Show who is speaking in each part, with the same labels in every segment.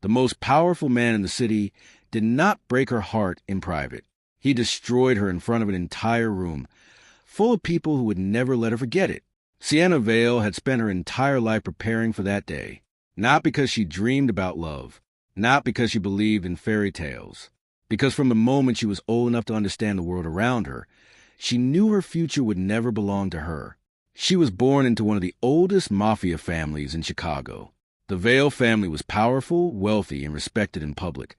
Speaker 1: The most powerful man in the city did not break her heart in private. He destroyed her in front of an entire room, full of people who would never let her forget it. Sienna Vale had spent her entire life preparing for that day, not because she dreamed about love, not because she believed in fairy tales, because from the moment she was old enough to understand the world around her, she knew her future would never belong to her. She was born into one of the oldest mafia families in Chicago. The Vale family was powerful, wealthy, and respected in public.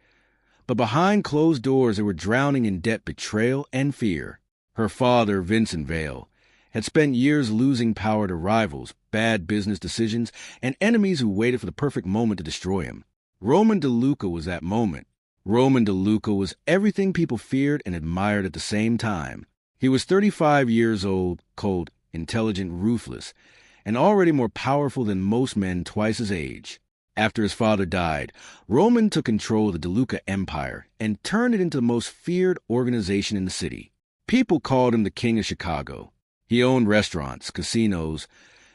Speaker 1: But behind closed doors, they were drowning in debt, betrayal, and fear. Her father, Vincent Vale, had spent years losing power to rivals, bad business decisions, and enemies who waited for the perfect moment to destroy him. Roman DeLuca was that moment. Roman DeLuca was everything people feared and admired at the same time. He was 35 years old, cold, intelligent, ruthless, and already more powerful than most men twice his age. After his father died, Roman took control of the DeLuca Empire and turned it into the most feared organization in the city. People called him the King of Chicago. He owned restaurants, casinos,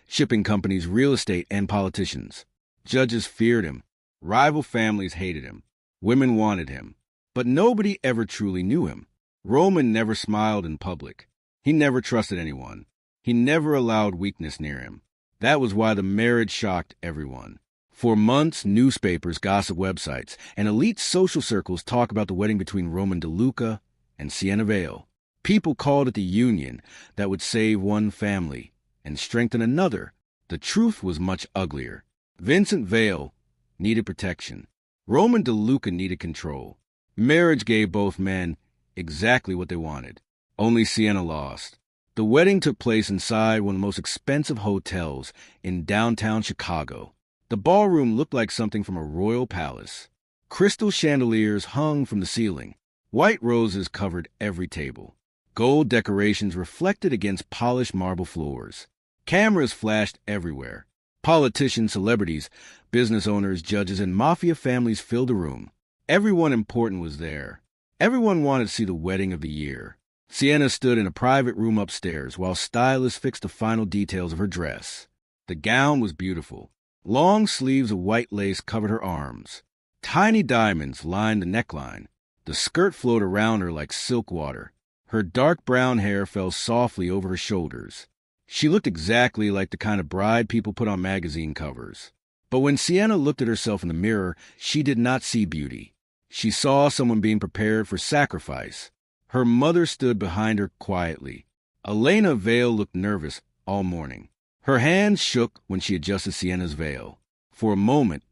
Speaker 1: shipping companies, real estate, and politicians. Judges feared him. Rival families hated him. Women wanted him. But nobody ever truly knew him. Roman never smiled in public. He never trusted anyone. He never allowed weakness near him. That was why the marriage shocked everyone. For months, newspapers, gossip websites, and elite social circles talk about the wedding between Roman DeLuca and Sienna Vale. People called it the union that would save one family and strengthen another. The truth was much uglier. Vincent Vale needed protection. Roman DeLuca needed control. Marriage gave both men exactly what they wanted. Only Sienna lost. The wedding took place inside one of the most expensive hotels in downtown Chicago. The ballroom looked like something from a royal palace. Crystal chandeliers hung from the ceiling. White roses covered every table. Gold decorations reflected against polished marble floors. Cameras flashed everywhere. Politicians, celebrities, business owners, judges, and mafia families filled the room. Everyone important was there. Everyone wanted to see the wedding of the year. Sienna stood in a private room upstairs while stylists fixed the final details of her dress. The gown was beautiful. Long sleeves of white lace covered her arms. Tiny diamonds lined the neckline. The skirt flowed around her like silk water. Her dark brown hair fell softly over her shoulders. She looked exactly like the kind of bride people put on magazine covers. But when Sienna looked at herself in the mirror, she did not see beauty. She saw someone being prepared for sacrifice. Her mother stood behind her quietly. Elena Vale looked nervous all morning. Her hands shook when she adjusted Sienna's veil. For a moment,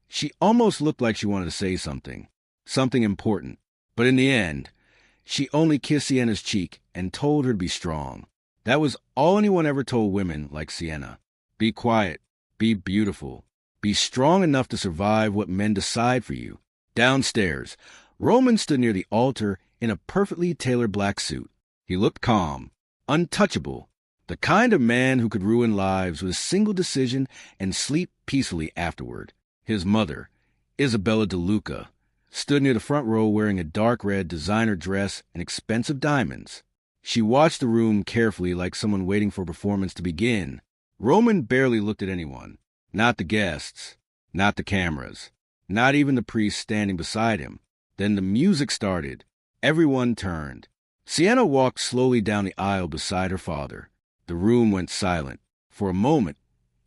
Speaker 1: she almost looked like she wanted to say something important. But in the end, she only kissed Sienna's cheek and told her to be strong. That was all anyone ever told women like Sienna. Be quiet. Be beautiful. Be strong enough to survive what men decide for you. Downstairs, Roman stood near the altar in a perfectly tailored black suit. He looked calm, untouchable, the kind of man who could ruin lives with a single decision and sleep peacefully afterward. His mother, Isabella DeLuca, stood near the front row wearing a dark red designer dress and expensive diamonds. She watched the room carefully like someone waiting for a performance to begin. Roman barely looked at anyone. Not the guests, not the cameras, not even the priest standing beside him. Then the music started. Everyone turned. Sienna walked slowly down the aisle beside her father. The room went silent. For a moment,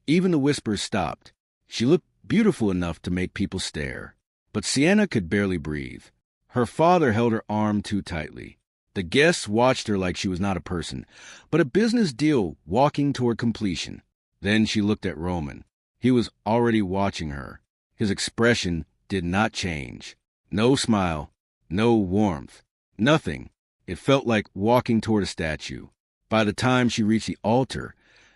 Speaker 1: even the whispers stopped. She looked beautiful enough to make people stare. But Sienna could barely breathe. Her father held her arm too tightly. The guests watched her like she was not a person, but a business deal walking toward completion. Then she looked at Roman. He was already watching her. His expression did not change. No smile, no warmth, nothing. It felt like walking toward a statue. By the time she reached the altar,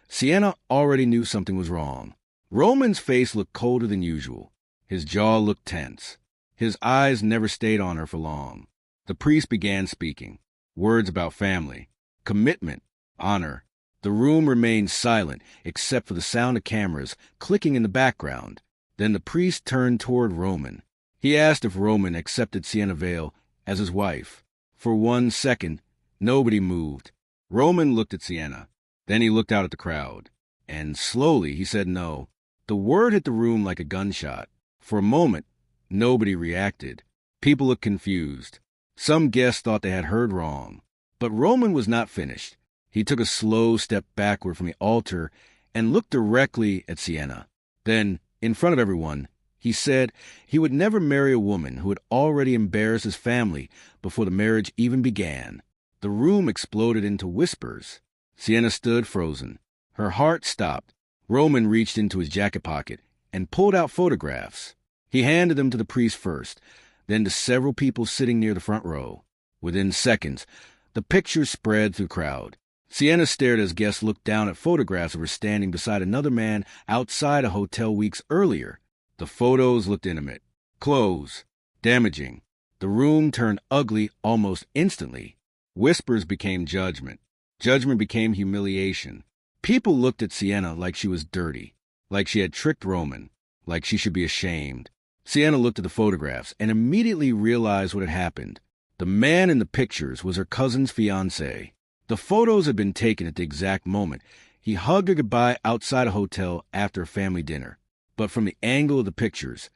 Speaker 1: Sienna already knew something was wrong. Roman's face looked colder than usual. His jaw looked tense. His eyes never stayed on her for long. The priest began speaking. Words about family, commitment, honor. The room remained silent except for the sound of cameras clicking in the background. Then the priest turned toward Roman. He asked if Roman accepted Sienna Vale as his wife. For 1 second, nobody moved. Roman looked at Sienna. Then he looked out at the crowd. And slowly he said no. The word hit the room like a gunshot. For a moment, Nobody reacted. People looked confused. Some guests thought they had heard wrong. But Roman was not finished. He took a slow step backward from the altar and looked directly at Sienna. Then, in front of everyone, he said he would never marry a woman who had already embarrassed his family before the marriage even began. The room exploded into whispers. Sienna stood frozen. Her heart stopped. Roman reached into his jacket pocket and pulled out photographs. He handed them to the priest first, then to several people sitting near the front row. Within seconds, the pictures spread through the crowd. Sienna stared as guests looked down at photographs of her standing beside another man outside a hotel weeks earlier. The photos looked intimate, close, damaging. The room turned ugly almost instantly. Whispers became judgment. Judgment became humiliation. People looked at Sienna like she was dirty, like she had tricked Roman, like she should be ashamed. Sienna looked at the photographs and immediately realized what had happened. The man in the pictures was her cousin's fiancé. The photos had been taken at the exact moment he hugged her goodbye outside a hotel after a family dinner. But from the angle of the pictures,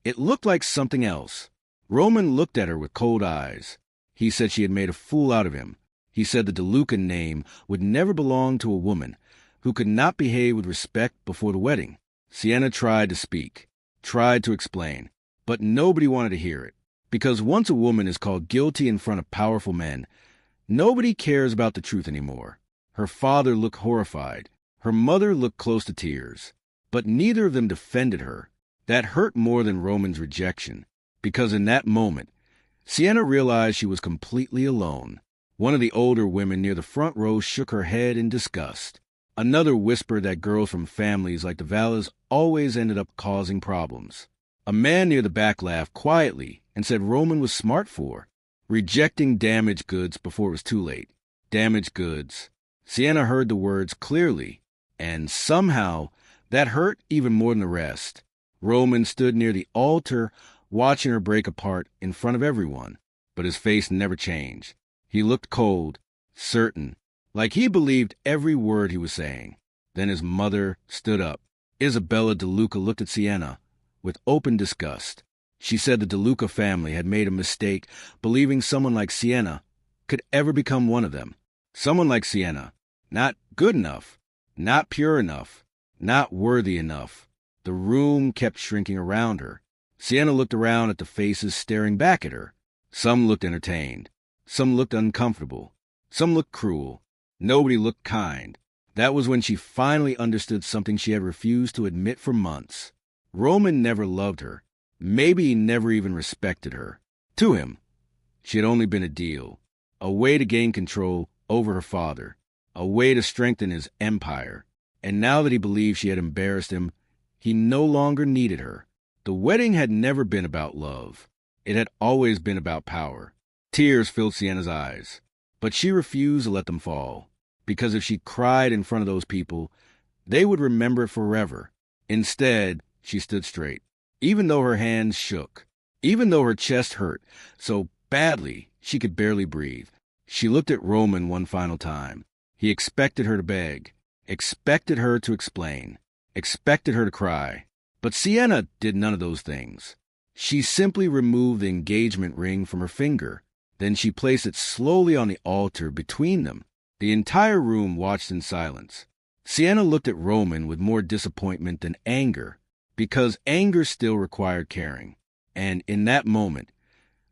Speaker 1: it looked like something else. Roman looked at her with cold eyes. He said she had made a fool out of him. He said the DeLuca name would never belong to a woman who could not behave with respect before the wedding. Sienna tried to speak, tried to explain, but nobody wanted to hear it. Because once a woman is called guilty in front of powerful men, nobody cares about the truth anymore. Her father looked horrified. Her mother looked close to tears. But neither of them defended her. That hurt more than Roman's rejection, because in that moment, Sienna realized she was completely alone. One of the older women near the front row shook her head in disgust. Another whispered that girls from families like the Vallas always ended up causing problems. A man near the back laughed quietly and said Roman was smart for rejecting damaged goods before it was too late. Damaged goods. Sienna heard the words clearly, and somehow that hurt even more than the rest. Roman stood near the altar, watching her break apart in front of everyone, but his face never changed. He looked cold, certain, like he believed every word he was saying. Then his mother stood up. Isabella DeLuca looked at Sienna with open disgust. She said the DeLuca family had made a mistake believing someone like Sienna could ever become one of them. Someone like Sienna, not good enough, not pure enough, not worthy enough. The room kept shrinking around her. Sienna looked around at the faces staring back at her. Some looked entertained. Some looked uncomfortable. Some looked cruel. Nobody looked kind. That was when she finally understood something she had refused to admit for months. Roman never loved her. Maybe he never even respected her. To him, she had only been a deal, a way to gain control over her father, a way to strengthen his empire. And now that he believed she had embarrassed him, he no longer needed her. The wedding had never been about love. It had always been about power. Tears filled Sienna's eyes, but she refused to let them fall, because if she cried in front of those people, they would remember it forever. Instead, she stood straight, even though her hands shook, even though her chest hurt so badly she could barely breathe. She looked at Roman one final time. He expected her to beg, expected her to explain, expected her to cry. But Sienna did none of those things. She simply removed the engagement ring from her finger. Then she placed it slowly on the altar between them. The entire room watched in silence. Sienna looked at Roman with more disappointment than anger, because anger still required caring. And in that moment,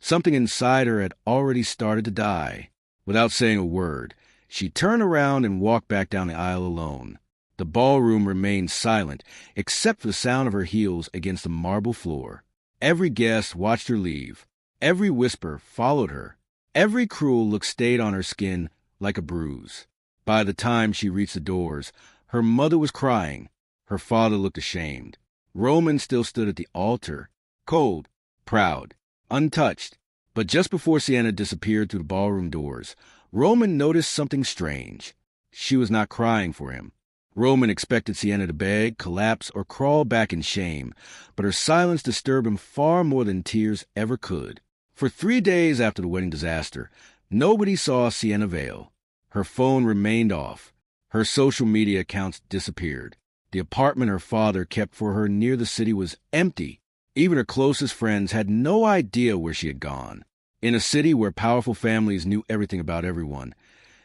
Speaker 1: something inside her had already started to die. Without saying a word, she turned around and walked back down the aisle alone. The ballroom remained silent, except for the sound of her heels against the marble floor. Every guest watched her leave. Every whisper followed her. Every cruel look stayed on her skin like a bruise. By the time she reached the doors, her mother was crying. Her father looked ashamed. Roman still stood at the altar, cold, proud, untouched. But just before Sienna disappeared through the ballroom doors, Roman noticed something strange. She was not crying for him. Roman expected Sienna to beg, collapse, or crawl back in shame, but her silence disturbed him far more than tears ever could. For 3 days after the wedding disaster, nobody saw Sienna Vale. Her phone remained off. Her social media accounts disappeared. The apartment her father kept for her near the city was empty. Even her closest friends had no idea where she had gone. In a city where powerful families knew everything about everyone,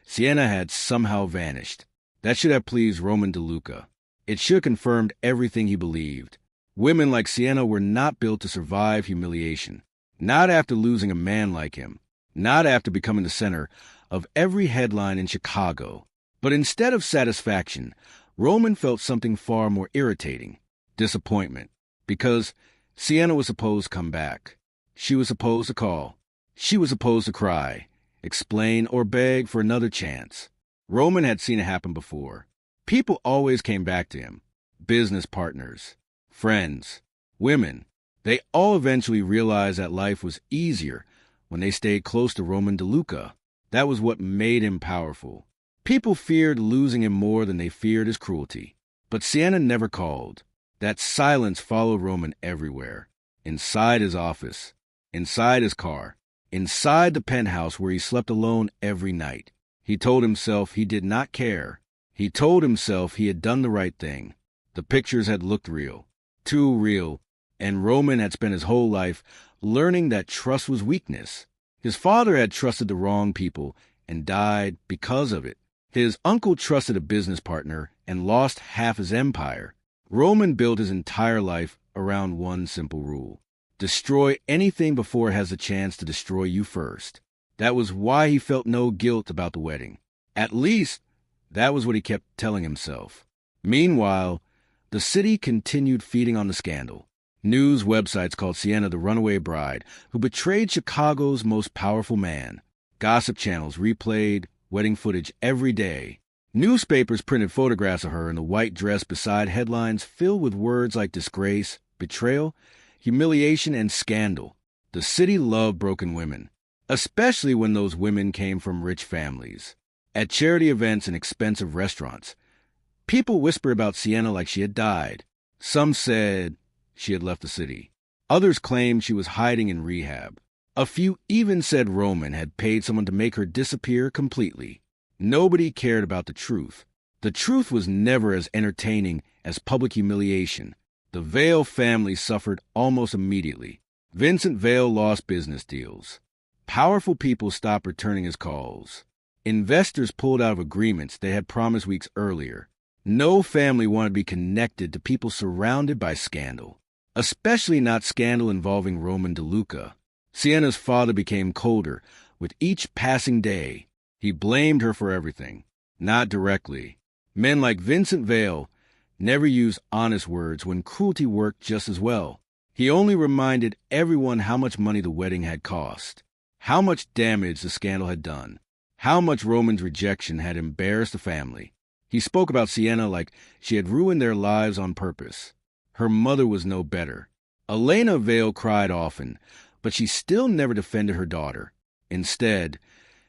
Speaker 1: Sienna had somehow vanished. That should have pleased Roman DeLuca. It should have confirmed everything he believed. Women like Sienna were not built to survive humiliation. Not after losing a man like him. Not after becoming the center of every headline in Chicago. But instead of satisfaction, Roman felt something far more irritating. Disappointment. Because Sienna was supposed to come back. She was supposed to call. She was supposed to cry, explain, or beg for another chance. Roman had seen it happen before. People always came back to him. Business partners, friends, women. They all eventually realized that life was easier when they stayed close to Roman DeLuca. That was what made him powerful. People feared losing him more than they feared his cruelty. But Sienna never called. That silence followed Roman everywhere. Inside his office, inside his car, inside the penthouse where he slept alone every night. He told himself he did not care. He told himself he had done the right thing. The pictures had looked real, too real, and Roman had spent his whole life learning that trust was weakness. His father had trusted the wrong people and died because of it. His uncle trusted a business partner and lost half his empire. Roman built his entire life around one simple rule. Destroy anything before it has a chance to destroy you first. That was why he felt no guilt about the wedding. At least, that was what he kept telling himself. Meanwhile, the city continued feeding on the scandal. News websites called Sienna the runaway bride who betrayed Chicago's most powerful man. Gossip channels replayed wedding footage every day. Newspapers printed photographs of her in the white dress beside headlines filled with words like disgrace, betrayal, humiliation, and scandal. The city loved broken women, especially when those women came from rich families. At charity events and expensive restaurants, people whispered about Sienna like she had died. Some said she had left the city. Others claimed she was hiding in rehab. A few even said Roman had paid someone to make her disappear completely. Nobody cared about the truth. The truth was never as entertaining as public humiliation. The Vail family suffered almost immediately. Vincent Vail lost business deals. Powerful people stopped returning his calls. Investors pulled out of agreements they had promised weeks earlier. No family wanted to be connected to people surrounded by scandal, especially not scandal involving Roman DeLuca. Sienna's father became colder with each passing day. He blamed her for everything, not directly. Men like Vincent Vail never used honest words when cruelty worked just as well. He only reminded everyone how much money the wedding had cost, how much damage the scandal had done, how much Roman's rejection had embarrassed the family. He spoke about Sienna like she had ruined their lives on purpose. Her mother was no better. Elena Vail cried often, but she still never defended her daughter. Instead,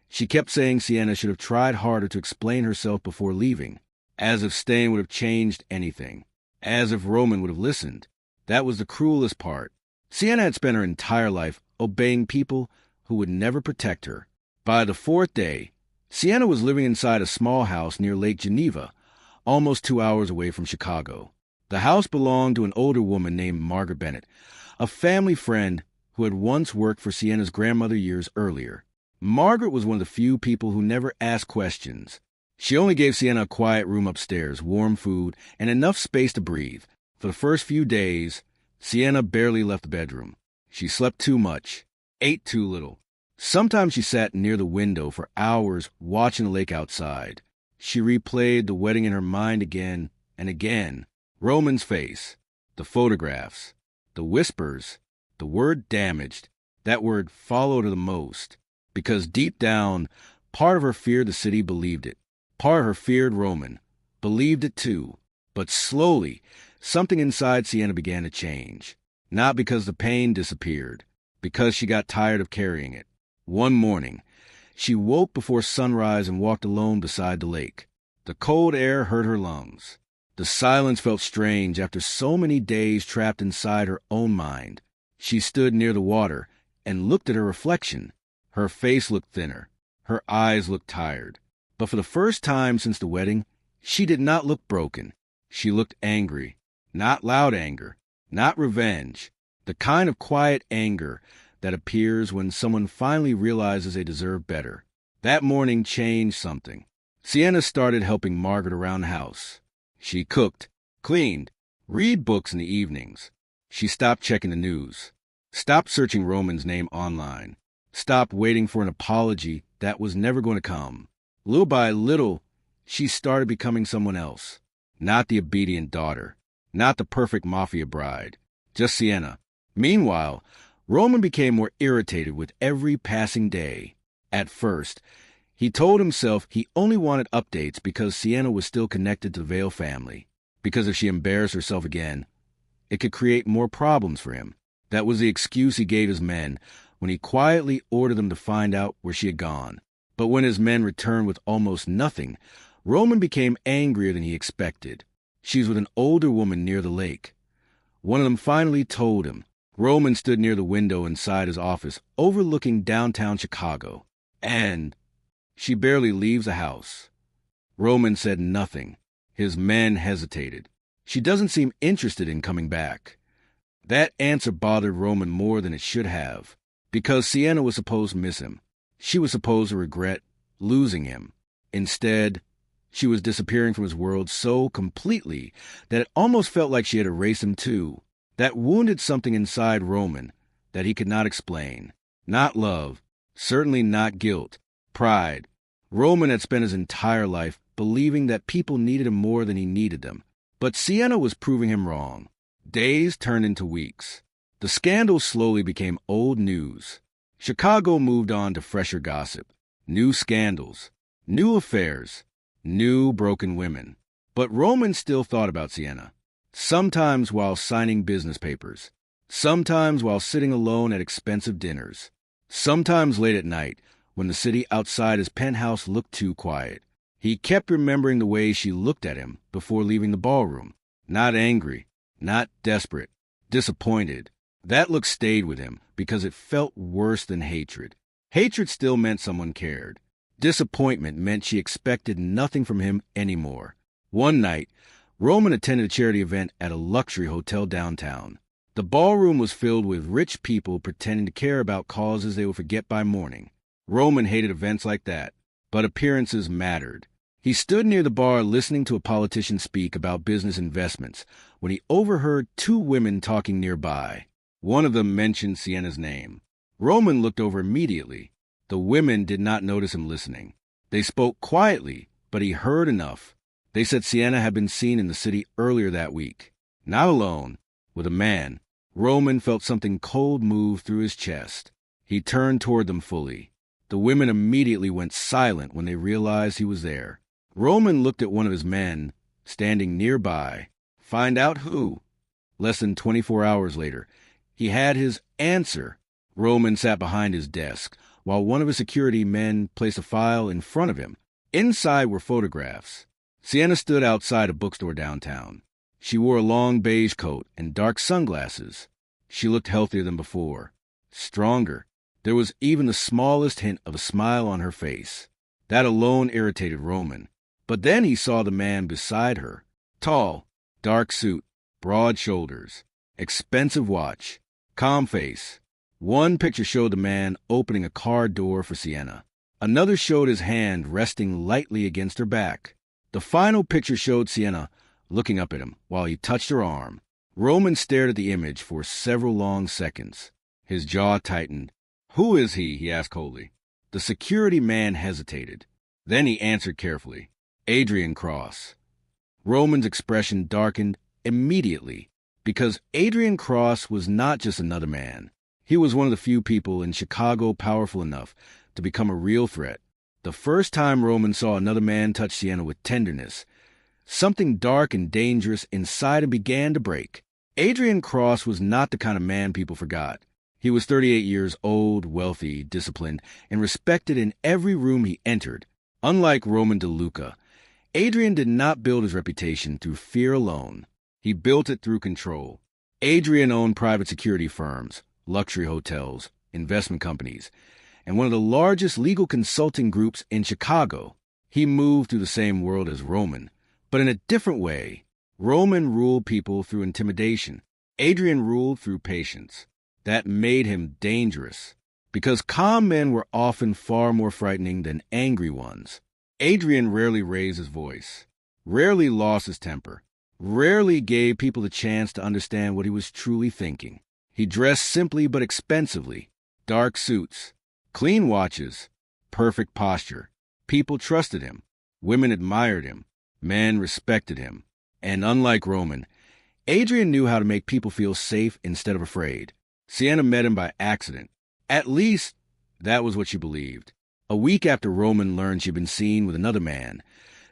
Speaker 1: she kept saying Sienna should have tried harder to explain herself before leaving, as if staying would have changed anything, as if Roman would have listened. That was the cruelest part. Sienna had spent her entire life obeying people who would never protect her. By the fourth day, Sienna was living inside a small house near Lake Geneva, almost 2 hours away from Chicago. The house belonged to an older woman named Margaret Bennett, a family friend who had once worked for Sienna's grandmother years earlier. Margaret was one of the few people who never asked questions. She only gave Sienna a quiet room upstairs, warm food, and enough space to breathe. For the first few days, Sienna barely left the bedroom. She slept too much, ate too little. Sometimes she sat near the window for hours watching the lake outside. She replayed the wedding in her mind again and again. Roman's face, the photographs, the whispers, the word damaged. That word followed her the most. Because deep down, part of her feared the city believed it. Part of her feared Roman, believed it too. But slowly, something inside Sienna began to change. Not because the pain disappeared, because she got tired of carrying it. One morning, she woke before sunrise and walked alone beside the lake. The cold air hurt her lungs. The silence felt strange after so many days trapped inside her own mind. She stood near the water and looked at her reflection. Her face looked thinner. Her eyes looked tired. But for the first time since the wedding, she did not look broken. She looked angry. Not loud anger. Not revenge. The kind of quiet anger that appears when someone finally realizes they deserve better. That morning changed something. Sienna started helping Margaret around the house. She cooked, cleaned, read books in the evenings. She stopped checking the news, stopped searching Roman's name online, stopped waiting for an apology that was never going to come. Little by little, she started becoming someone else. Not the obedient daughter, not the perfect mafia bride, just Sienna. Meanwhile, Roman became more irritated with every passing day. At first, he told himself he only wanted updates because Sienna was still connected to the Vale family, because if she embarrassed herself again, it could create more problems for him. That was the excuse he gave his men when he quietly ordered them to find out where she had gone. But when his men returned with almost nothing, Roman became angrier than he expected. She was with an older woman near the lake. One of them finally told him. Roman stood near the window inside his office, overlooking downtown Chicago. And she barely leaves the house. Roman said nothing. His men hesitated. She doesn't seem interested in coming back. That answer bothered Roman more than it should have, because Sienna was supposed to miss him. She was supposed to regret losing him. Instead, she was disappearing from his world so completely that it almost felt like she had erased him too. That wounded something inside Roman that he could not explain. Not love, certainly not guilt, pride. Roman had spent his entire life believing that people needed him more than he needed them. But Sienna was proving him wrong. Days turned into weeks. The scandal slowly became old news. Chicago moved on to fresher gossip. New scandals, new affairs, new broken women. But Roman still thought about Sienna. Sometimes while signing business papers, sometimes while sitting alone at expensive dinners, sometimes late at night when the city outside his penthouse looked too quiet. He kept remembering the way she looked at him before leaving the ballroom. Not angry, not desperate, disappointed. That look stayed with him because it felt worse than hatred. Hatred still meant someone cared. Disappointment meant she expected nothing from him anymore. One night, Roman attended a charity event at a luxury hotel downtown. The ballroom was filled with rich people pretending to care about causes they would forget by morning. Roman hated events like that, but appearances mattered. He stood near the bar listening to a politician speak about business investments when he overheard two women talking nearby. One of them mentioned Sienna's name. Roman looked over immediately. The women did not notice him listening. They spoke quietly, but he heard enough. They said Sienna had been seen in the city earlier that week. Not alone, with a man. Roman felt something cold move through his chest. He turned toward them fully. The women immediately went silent when they realized he was there. Roman looked at one of his men, standing nearby. Find out who? Less than 24 hours later, he had his answer. Roman sat behind his desk, while one of his security men placed a file in front of him. Inside were photographs. Sienna stood outside a bookstore downtown. She wore a long beige coat and dark sunglasses. She looked healthier than before, stronger. There was even the smallest hint of a smile on her face. That alone irritated Roman. But then he saw the man beside her. Tall, dark suit, broad shoulders, expensive watch, calm face. One picture showed the man opening a car door for Sienna. Another showed his hand resting lightly against her back. The final picture showed Sienna looking up at him while he touched her arm. Roman stared at the image for several long seconds. His jaw tightened. "Who is he?" he asked coldly. The security man hesitated. Then he answered carefully. "Adrian Cross." Roman's expression darkened immediately, because Adrian Cross was not just another man. He was one of the few people in Chicago powerful enough to become a real threat. The first time Roman saw another man touch Sienna with tenderness, something dark and dangerous inside him began to break. Adrian Cross was not the kind of man people forgot. He was 38 years old, wealthy, disciplined, and respected in every room he entered. Unlike Roman DeLuca, Adrian did not build his reputation through fear alone. He built it through control. Adrian owned private security firms, luxury hotels, investment companies, and one of the largest legal consulting groups in Chicago. He moved through the same world as Roman, but in a different way. Roman ruled people through intimidation. Adrian ruled through patience. That made him dangerous, because calm men were often far more frightening than angry ones. Adrian rarely raised his voice, rarely lost his temper, rarely gave people the chance to understand what he was truly thinking. He dressed simply but expensively. Dark suits, clean watches, perfect posture. People trusted him. Women admired him. Men respected him. And unlike Roman, Adrian knew how to make people feel safe instead of afraid. Sienna met him by accident. At least, that was what she believed. A week after Roman learned she'd been seen with another man,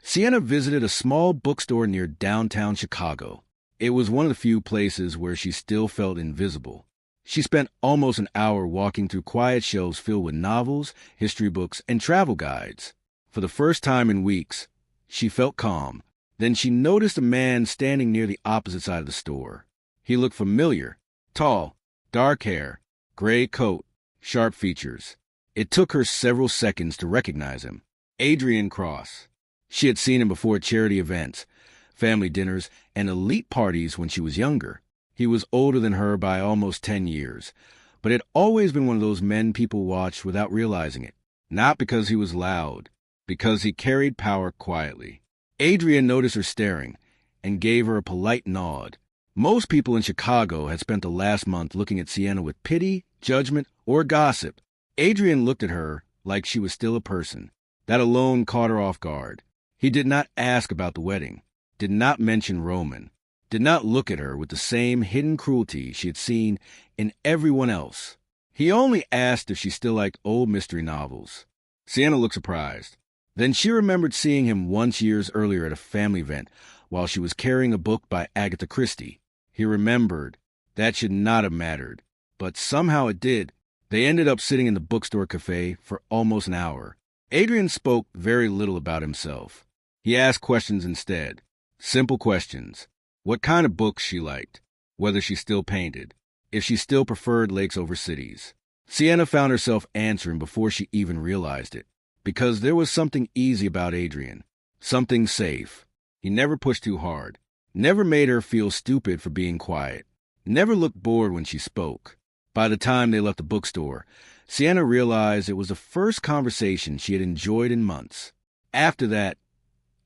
Speaker 1: Sienna visited a small bookstore near downtown Chicago. It was one of the few places where she still felt invisible. She spent almost an hour walking through quiet shelves filled with novels, history books, and travel guides. For the first time in weeks, she felt calm. Then she noticed a man standing near the opposite side of the store. He looked familiar. Tall, dark hair, gray coat, sharp features. It took her several seconds to recognize him. Adrian Cross. She had seen him before at charity events, family dinners, and elite parties when she was younger. He was older than her by almost 10 years, but had always been one of those men people watched without realizing it. Not because he was loud, because he carried power quietly. Adrian noticed her staring and gave her a polite nod. Most people in Chicago had spent the last month looking at Sienna with pity, judgment, or gossip. Adrian looked at her like she was still a person. That alone caught her off guard. He did not ask about the wedding, did not mention Roman, did not look at her with the same hidden cruelty she had seen in everyone else. He only asked if she still liked old mystery novels. Sienna looked surprised. Then she remembered seeing him once years earlier at a family event while she was carrying a book by Agatha Christie. He remembered. That should not have mattered. But somehow it did. They ended up sitting in the bookstore cafe for almost an hour. Adrian spoke very little about himself. He asked questions instead. Simple questions. What kind of books she liked. Whether she still painted. If she still preferred lakes over cities. Sienna found herself answering before she even realized it. Because there was something easy about Adrian. Something safe. He never pushed too hard. Never made her feel stupid for being quiet. Never looked bored when she spoke. By the time they left the bookstore, Sienna realized it was the first conversation she had enjoyed in months. After that,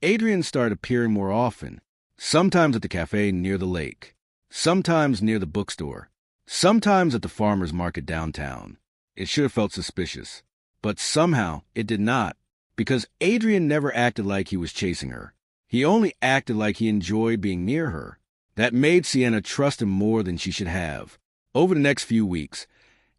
Speaker 1: Adrian started appearing more often. Sometimes at the cafe near the lake. Sometimes near the bookstore. Sometimes at the farmer's market downtown. It should have felt suspicious. But somehow it did not, because Adrian never acted like he was chasing her. He only acted like he enjoyed being near her. That made Sienna trust him more than she should have. Over the next few weeks,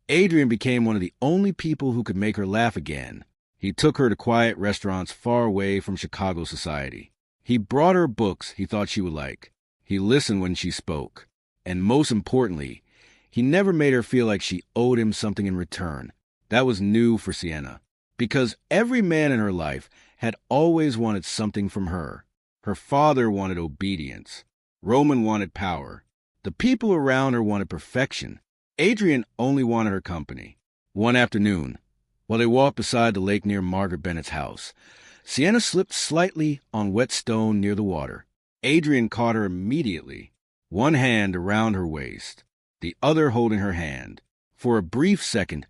Speaker 1: Adrian became one of the only people who could make her laugh again. He took her to quiet restaurants far away from Chicago society. He brought her books he thought she would like. He listened when she spoke. And most importantly, he never made her feel like she owed him something in return. That was new for Sienna, because every man in her life had always wanted something from her. Her father wanted obedience. Roman wanted power. The people around her wanted perfection. Adrian only wanted her company. One afternoon, while they walked beside the lake near Margaret Bennett's house, Sienna slipped slightly on wet stone near the water. Adrian caught her immediately, one hand around her waist, the other holding her hand. For a brief second,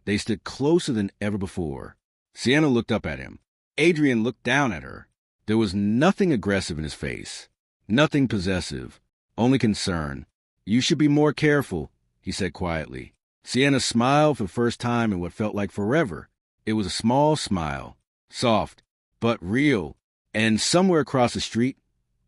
Speaker 1: they stood closer than ever before. Sienna looked up at him. Adrian looked down at her. There was nothing aggressive in his face, nothing possessive, only concern. "You should be more careful," he said quietly. Sienna smiled for the first time in what felt like forever. It was a small smile, soft, but real. And somewhere across the street,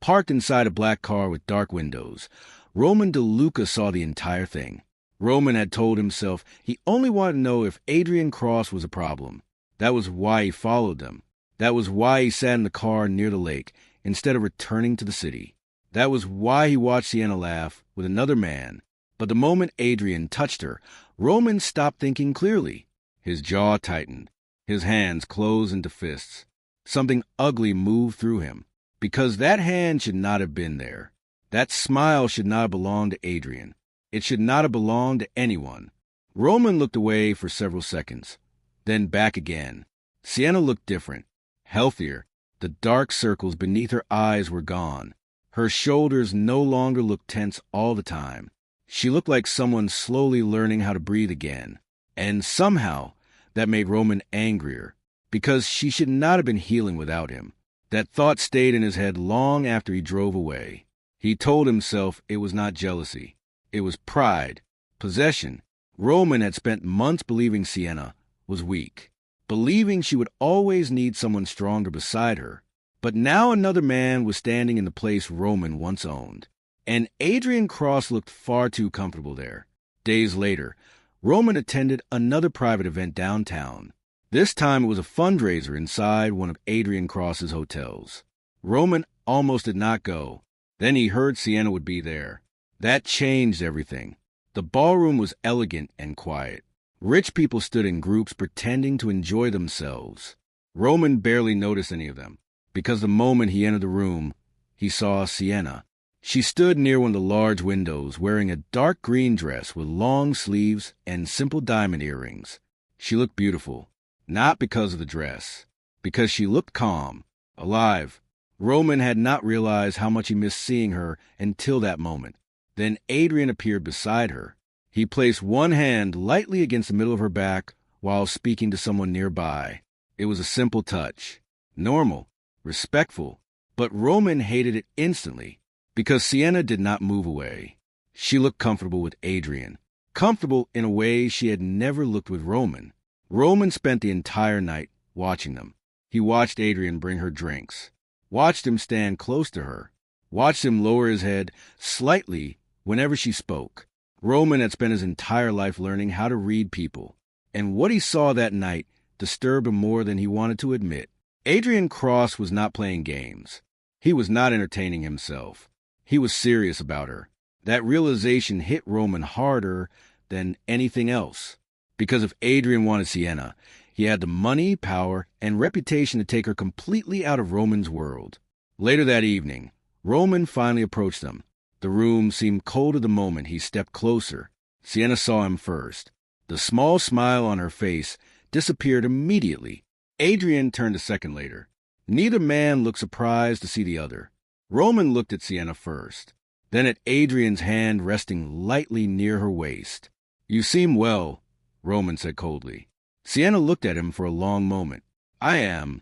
Speaker 1: parked inside a black car with dark windows, Roman DeLuca saw the entire thing. Roman had told himself he only wanted to know if Adrian Cross was a problem. That was why he followed them. That was why he sat in the car near the lake instead of returning to the city. That was why he watched Sienna laugh with another man. But the moment Adrian touched her, Roman stopped thinking clearly. His jaw tightened. His hands closed into fists. Something ugly moved through him. Because that hand should not have been there. That smile should not have belonged to Adrian. It should not have belonged to anyone. Roman looked away for several seconds, then back again. Sienna looked different, healthier. The dark circles beneath her eyes were gone. Her shoulders no longer looked tense all the time. She looked like someone slowly learning how to breathe again. And somehow, that made Roman angrier, because she should not have been healing without him. That thought stayed in his head long after he drove away. He told himself it was not jealousy. It was pride, possession. Roman had spent months believing Sienna was weak, believing she would always need someone stronger beside her. But now another man was standing in the place Roman once owned. And Adrian Cross looked far too comfortable there. Days later, Roman attended another private event downtown. This time it was a fundraiser inside one of Adrian Cross's hotels. Roman almost did not go. Then he heard Sienna would be there. That changed everything. The ballroom was elegant and quiet. Rich people stood in groups pretending to enjoy themselves. Roman barely noticed any of them, because the moment he entered the room, he saw Sienna. She stood near one of the large windows, wearing a dark green dress with long sleeves and simple diamond earrings. She looked beautiful, not because of the dress, because she looked calm, alive. Roman had not realized how much he missed seeing her until that moment. Then Adrian appeared beside her. He placed one hand lightly against the middle of her back while speaking to someone nearby. It was a simple touch, normal, respectful, but Roman hated it instantly because Sienna did not move away. She looked comfortable with Adrian, comfortable in a way she had never looked with Roman. Roman spent the entire night watching them. He watched Adrian bring her drinks, watched him stand close to her, watched him lower his head slightly whenever she spoke. Roman had spent his entire life learning how to read people, and what he saw that night disturbed him more than he wanted to admit. Adrian Cross was not playing games. He was not entertaining himself. He was serious about her. That realization hit Roman harder than anything else. Because if Adrian wanted Sienna, he had the money, power, and reputation to take her completely out of Roman's world. Later that evening, Roman finally approached them. The room seemed colder the moment he stepped closer. Sienna saw him first. The small smile on her face disappeared immediately. Adrian turned a second later. Neither man looked surprised to see the other. Roman looked at Sienna first, then at Adrian's hand resting lightly near her waist. "You seem well," Roman said coldly. Sienna looked at him for a long moment. "I am."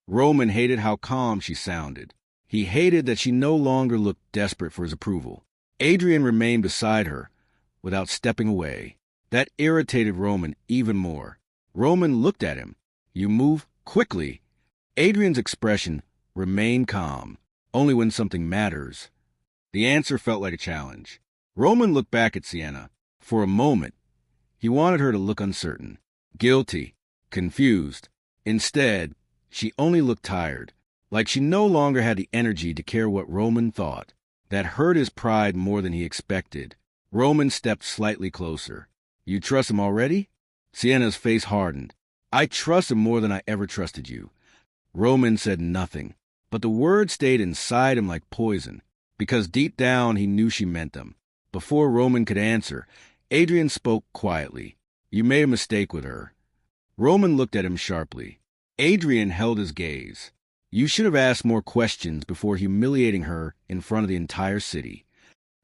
Speaker 1: Roman hated how calm she sounded. He hated that she no longer looked desperate for his approval. Adrian remained beside her without stepping away. That irritated Roman even more. Roman looked at him. "You move quickly." Adrian's expression remained calm, only when something matters. The answer felt like a challenge. Roman looked back at Sienna. For a moment, he wanted her to look uncertain, guilty, confused. Instead, she only looked tired, like she no longer had the energy to care what Roman thought. That hurt his pride more than he expected. Roman stepped slightly closer. "You trust him already?" Sienna's face hardened. "I trust him more than I ever trusted you." Roman said nothing, but the words stayed inside him like poison, because deep down he knew she meant them. Before Roman could answer, Adrian spoke quietly. "You made a mistake with her." Roman looked at him sharply. Adrian held his gaze. "You should have asked more questions before humiliating her in front of the entire city."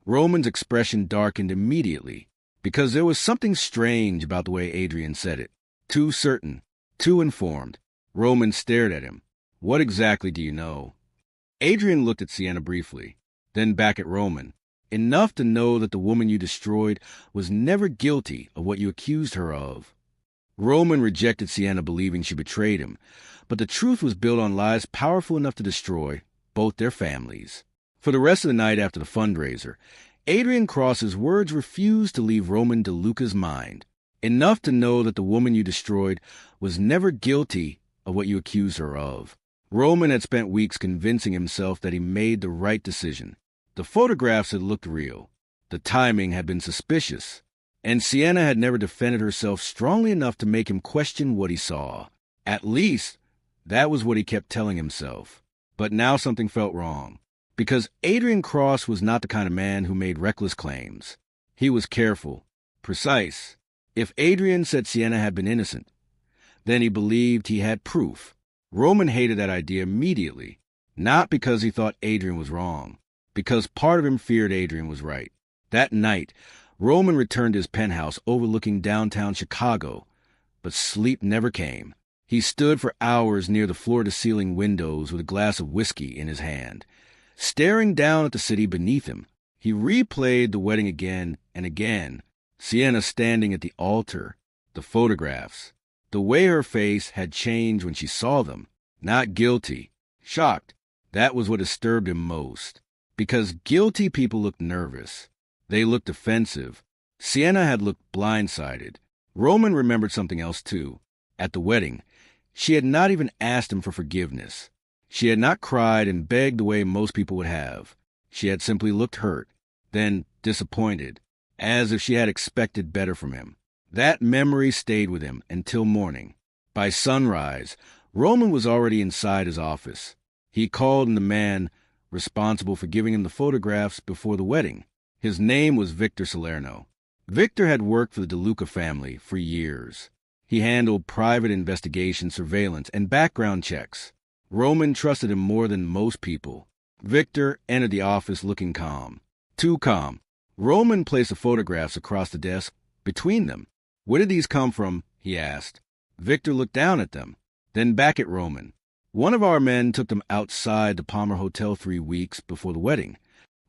Speaker 1: Roman's expression darkened immediately, because there was something strange about the way Adrian said it. Too certain, too informed. Roman stared at him. "What exactly do you know?" Adrian looked at Sienna briefly, then back at Roman. "Enough to know that the woman you destroyed was never guilty of what you accused her of." Roman rejected Sienna, believing she betrayed him, but the truth was built on lies powerful enough to destroy both their families. For the rest of the night after the fundraiser, Adrian Cross's words refused to leave Roman DeLuca's mind. Enough to know that the woman you destroyed was never guilty of what you accused her of. Roman had spent weeks convincing himself that he made the right decision. The photographs had looked real. The timing had been suspicious. And Sienna had never defended herself strongly enough to make him question what he saw. At least, that was what he kept telling himself. But now something felt wrong. Because Adrian Cross was not the kind of man who made reckless claims. He was careful, precise. If Adrian said Sienna had been innocent, then he believed he had proof. Roman hated that idea immediately, not because he thought Adrian was wrong, because part of him feared Adrian was right. That night, Roman returned to his penthouse overlooking downtown Chicago, but sleep never came. He stood for hours near the floor-to-ceiling windows with a glass of whiskey in his hand. Staring down at the city beneath him, he replayed the wedding again and again. Sienna standing at the altar, the photographs. The way her face had changed when she saw them. Not guilty, shocked. That was what disturbed him most. Because guilty people looked nervous. They looked defensive. Sienna had looked blindsided. Roman remembered something else, too. At the wedding, she had not even asked him for forgiveness. She had not cried and begged the way most people would have. She had simply looked hurt, then disappointed, as if she had expected better from him. That memory stayed with him until morning. By sunrise, Roman was already inside his office. He called on the man responsible for giving him the photographs before the wedding. His name was Victor Salerno. Victor had worked for the DeLuca family for years. He handled private investigation, surveillance, and background checks. Roman trusted him more than most people. Victor entered the office looking calm. Too calm. Roman placed the photographs across the desk between them. "Where did these come from?" he asked. Victor looked down at them, then back at Roman. "One of our men took them outside the Palmer Hotel 3 weeks before the wedding."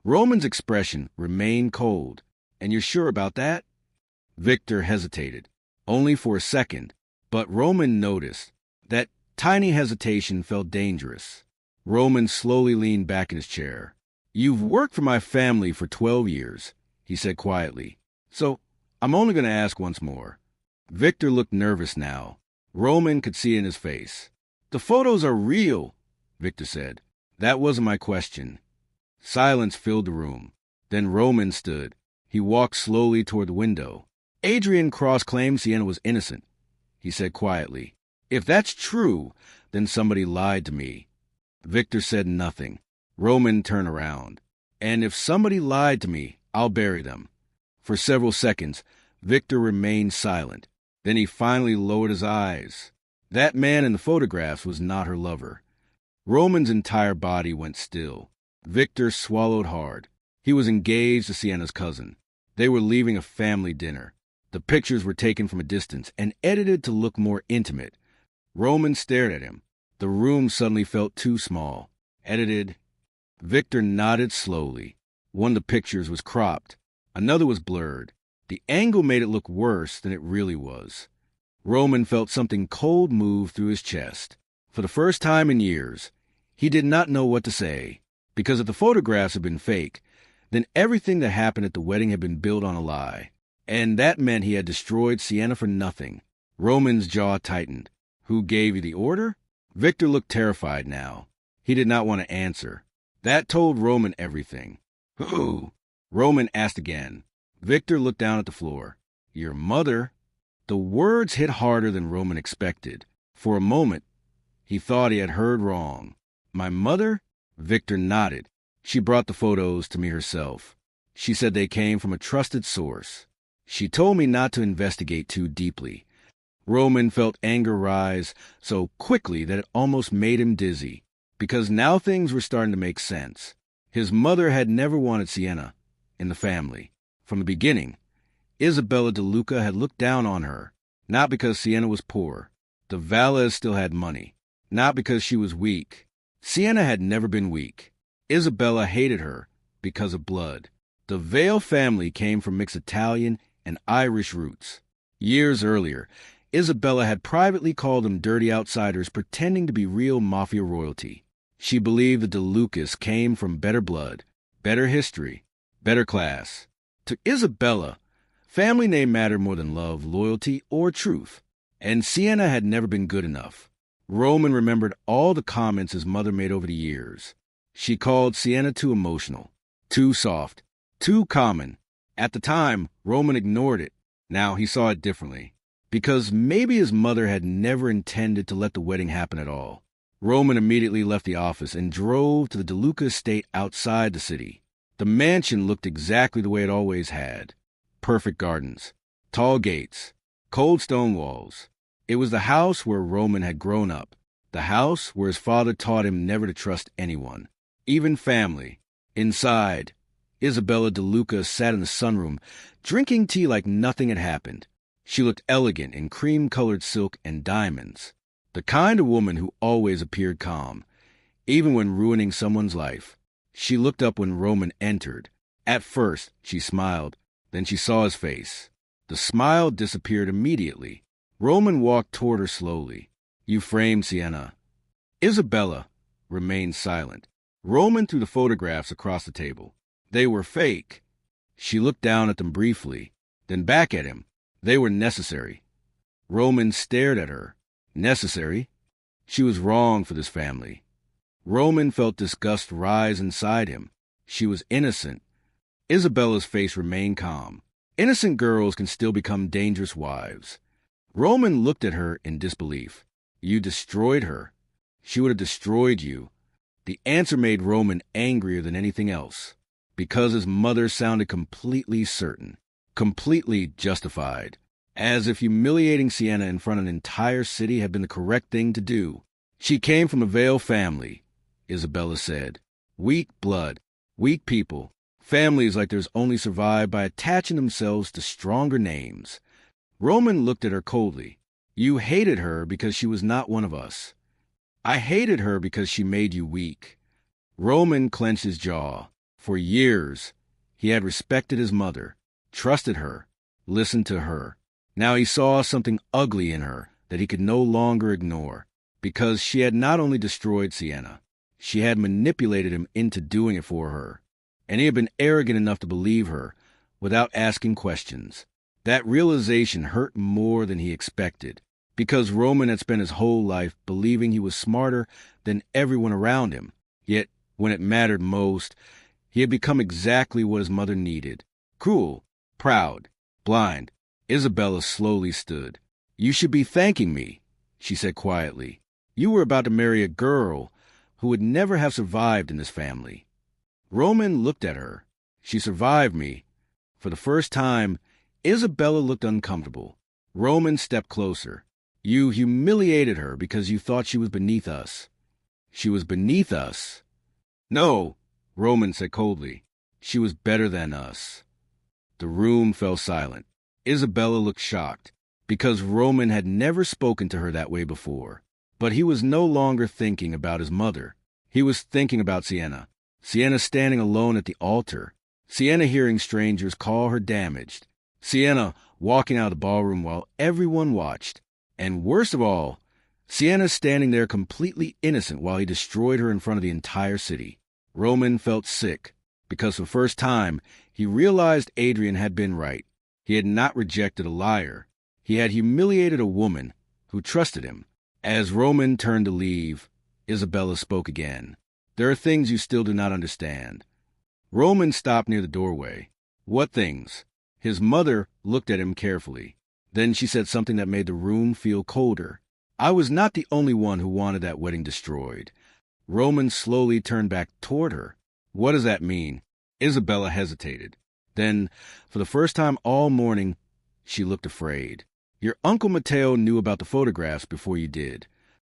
Speaker 1: Roman's expression remained cold. "And you're sure about that?" Victor hesitated, only for a second, but Roman noticed. That tiny hesitation felt dangerous. Roman slowly leaned back in his chair. "You've worked for my family for 12 years, he said quietly. "So I'm only going to ask once more." Victor looked nervous now. Roman could see in his face. "The photos are real," Victor said. "That wasn't my question." Silence filled the room. Then Roman stood. He walked slowly toward the window. "Adrian Cross claimed Sienna was innocent," he said quietly. "If that's true, then somebody lied to me." Victor said nothing. Roman turned around. "And if somebody lied to me, I'll bury them." For several seconds, Victor remained silent. Then he finally lowered his eyes. That man in the photographs was not her lover. Roman's entire body went still. Victor swallowed hard. He was engaged to Sienna's cousin. They were leaving a family dinner. The pictures were taken from a distance and edited to look more intimate. Roman stared at him. The room suddenly felt too small. Edited. Victor nodded slowly. One of the pictures was cropped. Another was blurred. The angle made it look worse than it really was. Roman felt something cold move through his chest. For the first time in years, he did not know what to say. Because if the photographs had been fake, then everything that happened at the wedding had been built on a lie. And that meant he had destroyed Sienna for nothing. Roman's jaw tightened. "Who gave you the order?" Victor looked terrified now. He did not want to answer. That told Roman everything. "Who?" Roman asked again. Victor looked down at the floor. "Your mother." The words hit harder than Roman expected. For a moment, he thought he had heard wrong. "My mother?" Victor nodded. "She brought the photos to me herself. She said they came from a trusted source. She told me not to investigate too deeply." Roman felt anger rise so quickly that it almost made him dizzy. Because now things were starting to make sense. His mother had never wanted Sienna in the family. From the beginning, Isabella DeLuca had looked down on her, not because Sienna was poor. The Valles still had money, not because she was weak. Sienna had never been weak. Isabella hated her because of blood. The Vale family came from mixed Italian and Irish roots. Years earlier, Isabella had privately called them dirty outsiders pretending to be real mafia royalty. She believed the DeLucas came from better blood, better history, better class. To Isabella, family name mattered more than love, loyalty, or truth. And Sienna had never been good enough. Roman remembered all the comments his mother made over the years. She called Sienna too emotional, too soft, too common. At the time, Roman ignored it. Now he saw it differently. Because maybe his mother had never intended to let the wedding happen at all. Roman immediately left the office and drove to the DeLuca estate outside the city. The mansion looked exactly the way it always had. Perfect gardens, tall gates, cold stone walls. It was the house where Roman had grown up. The house where his father taught him never to trust anyone, even family. Inside, Isabella DeLuca sat in the sunroom, drinking tea like nothing had happened. She looked elegant in cream-colored silk and diamonds. The kind of woman who always appeared calm, even when ruining someone's life. She looked up when Roman entered. At first, she smiled. Then she saw his face. The smile disappeared immediately. Roman walked toward her slowly. "You framed Sienna." Isabella remained silent. Roman threw the photographs across the table. They were fake. She looked down at them briefly, then back at him. They were necessary. Roman stared at her. Necessary? She was wrong for this family. Roman felt disgust rise inside him. She was innocent. Isabella's face remained calm. Innocent girls can still become dangerous wives. Roman looked at her in disbelief. "You destroyed her. She would have destroyed you." The answer made Roman angrier than anything else, because his mother sounded completely certain, completely justified, as if humiliating Sienna in front of an entire city had been the correct thing to do. "She came from a Vale family," Isabella said. "Weak blood, weak people, families like theirs only survive by attaching themselves to stronger names." Roman looked at her coldly. "You hated her because she was not one of us." "I hated her because she made you weak." Roman clenched his jaw. For years, he had respected his mother, trusted her, listened to her. Now he saw something ugly in her that he could no longer ignore, because she had not only destroyed Sienna, she had manipulated him into doing it for her. And he had been arrogant enough to believe her, without asking questions. That realization hurt more than he expected, because Roman had spent his whole life believing he was smarter than everyone around him. Yet, when it mattered most, he had become exactly what his mother needed. Cruel, proud, blind. Isabella slowly stood. "You should be thanking me," she said quietly. "You were about to marry a girl who would never have survived in this family." Roman looked at her. "She survived me." For the first time, Isabella looked uncomfortable. Roman stepped closer. "You humiliated her because you thought she was beneath us." "She was beneath us?" "No," Roman said coldly. "She was better than us." The room fell silent. Isabella looked shocked, because Roman had never spoken to her that way before. But he was no longer thinking about his mother. He was thinking about Sienna. Sienna standing alone at the altar. Sienna hearing strangers call her damaged. Sienna walking out of the ballroom while everyone watched. And worst of all, Sienna standing there completely innocent while he destroyed her in front of the entire city. Roman felt sick, because for the first time, he realized Adrian had been right. He had not rejected a liar. He had humiliated a woman who trusted him. As Roman turned to leave, Isabella spoke again. "There are things you still do not understand." Roman stopped near the doorway. "What things?" His mother looked at him carefully. Then she said something that made the room feel colder. "I was not the only one who wanted that wedding destroyed." Roman slowly turned back toward her. "What does that mean?" Isabella hesitated. Then, for the first time all morning, she looked afraid. "Your Uncle Matteo knew about the photographs before you did."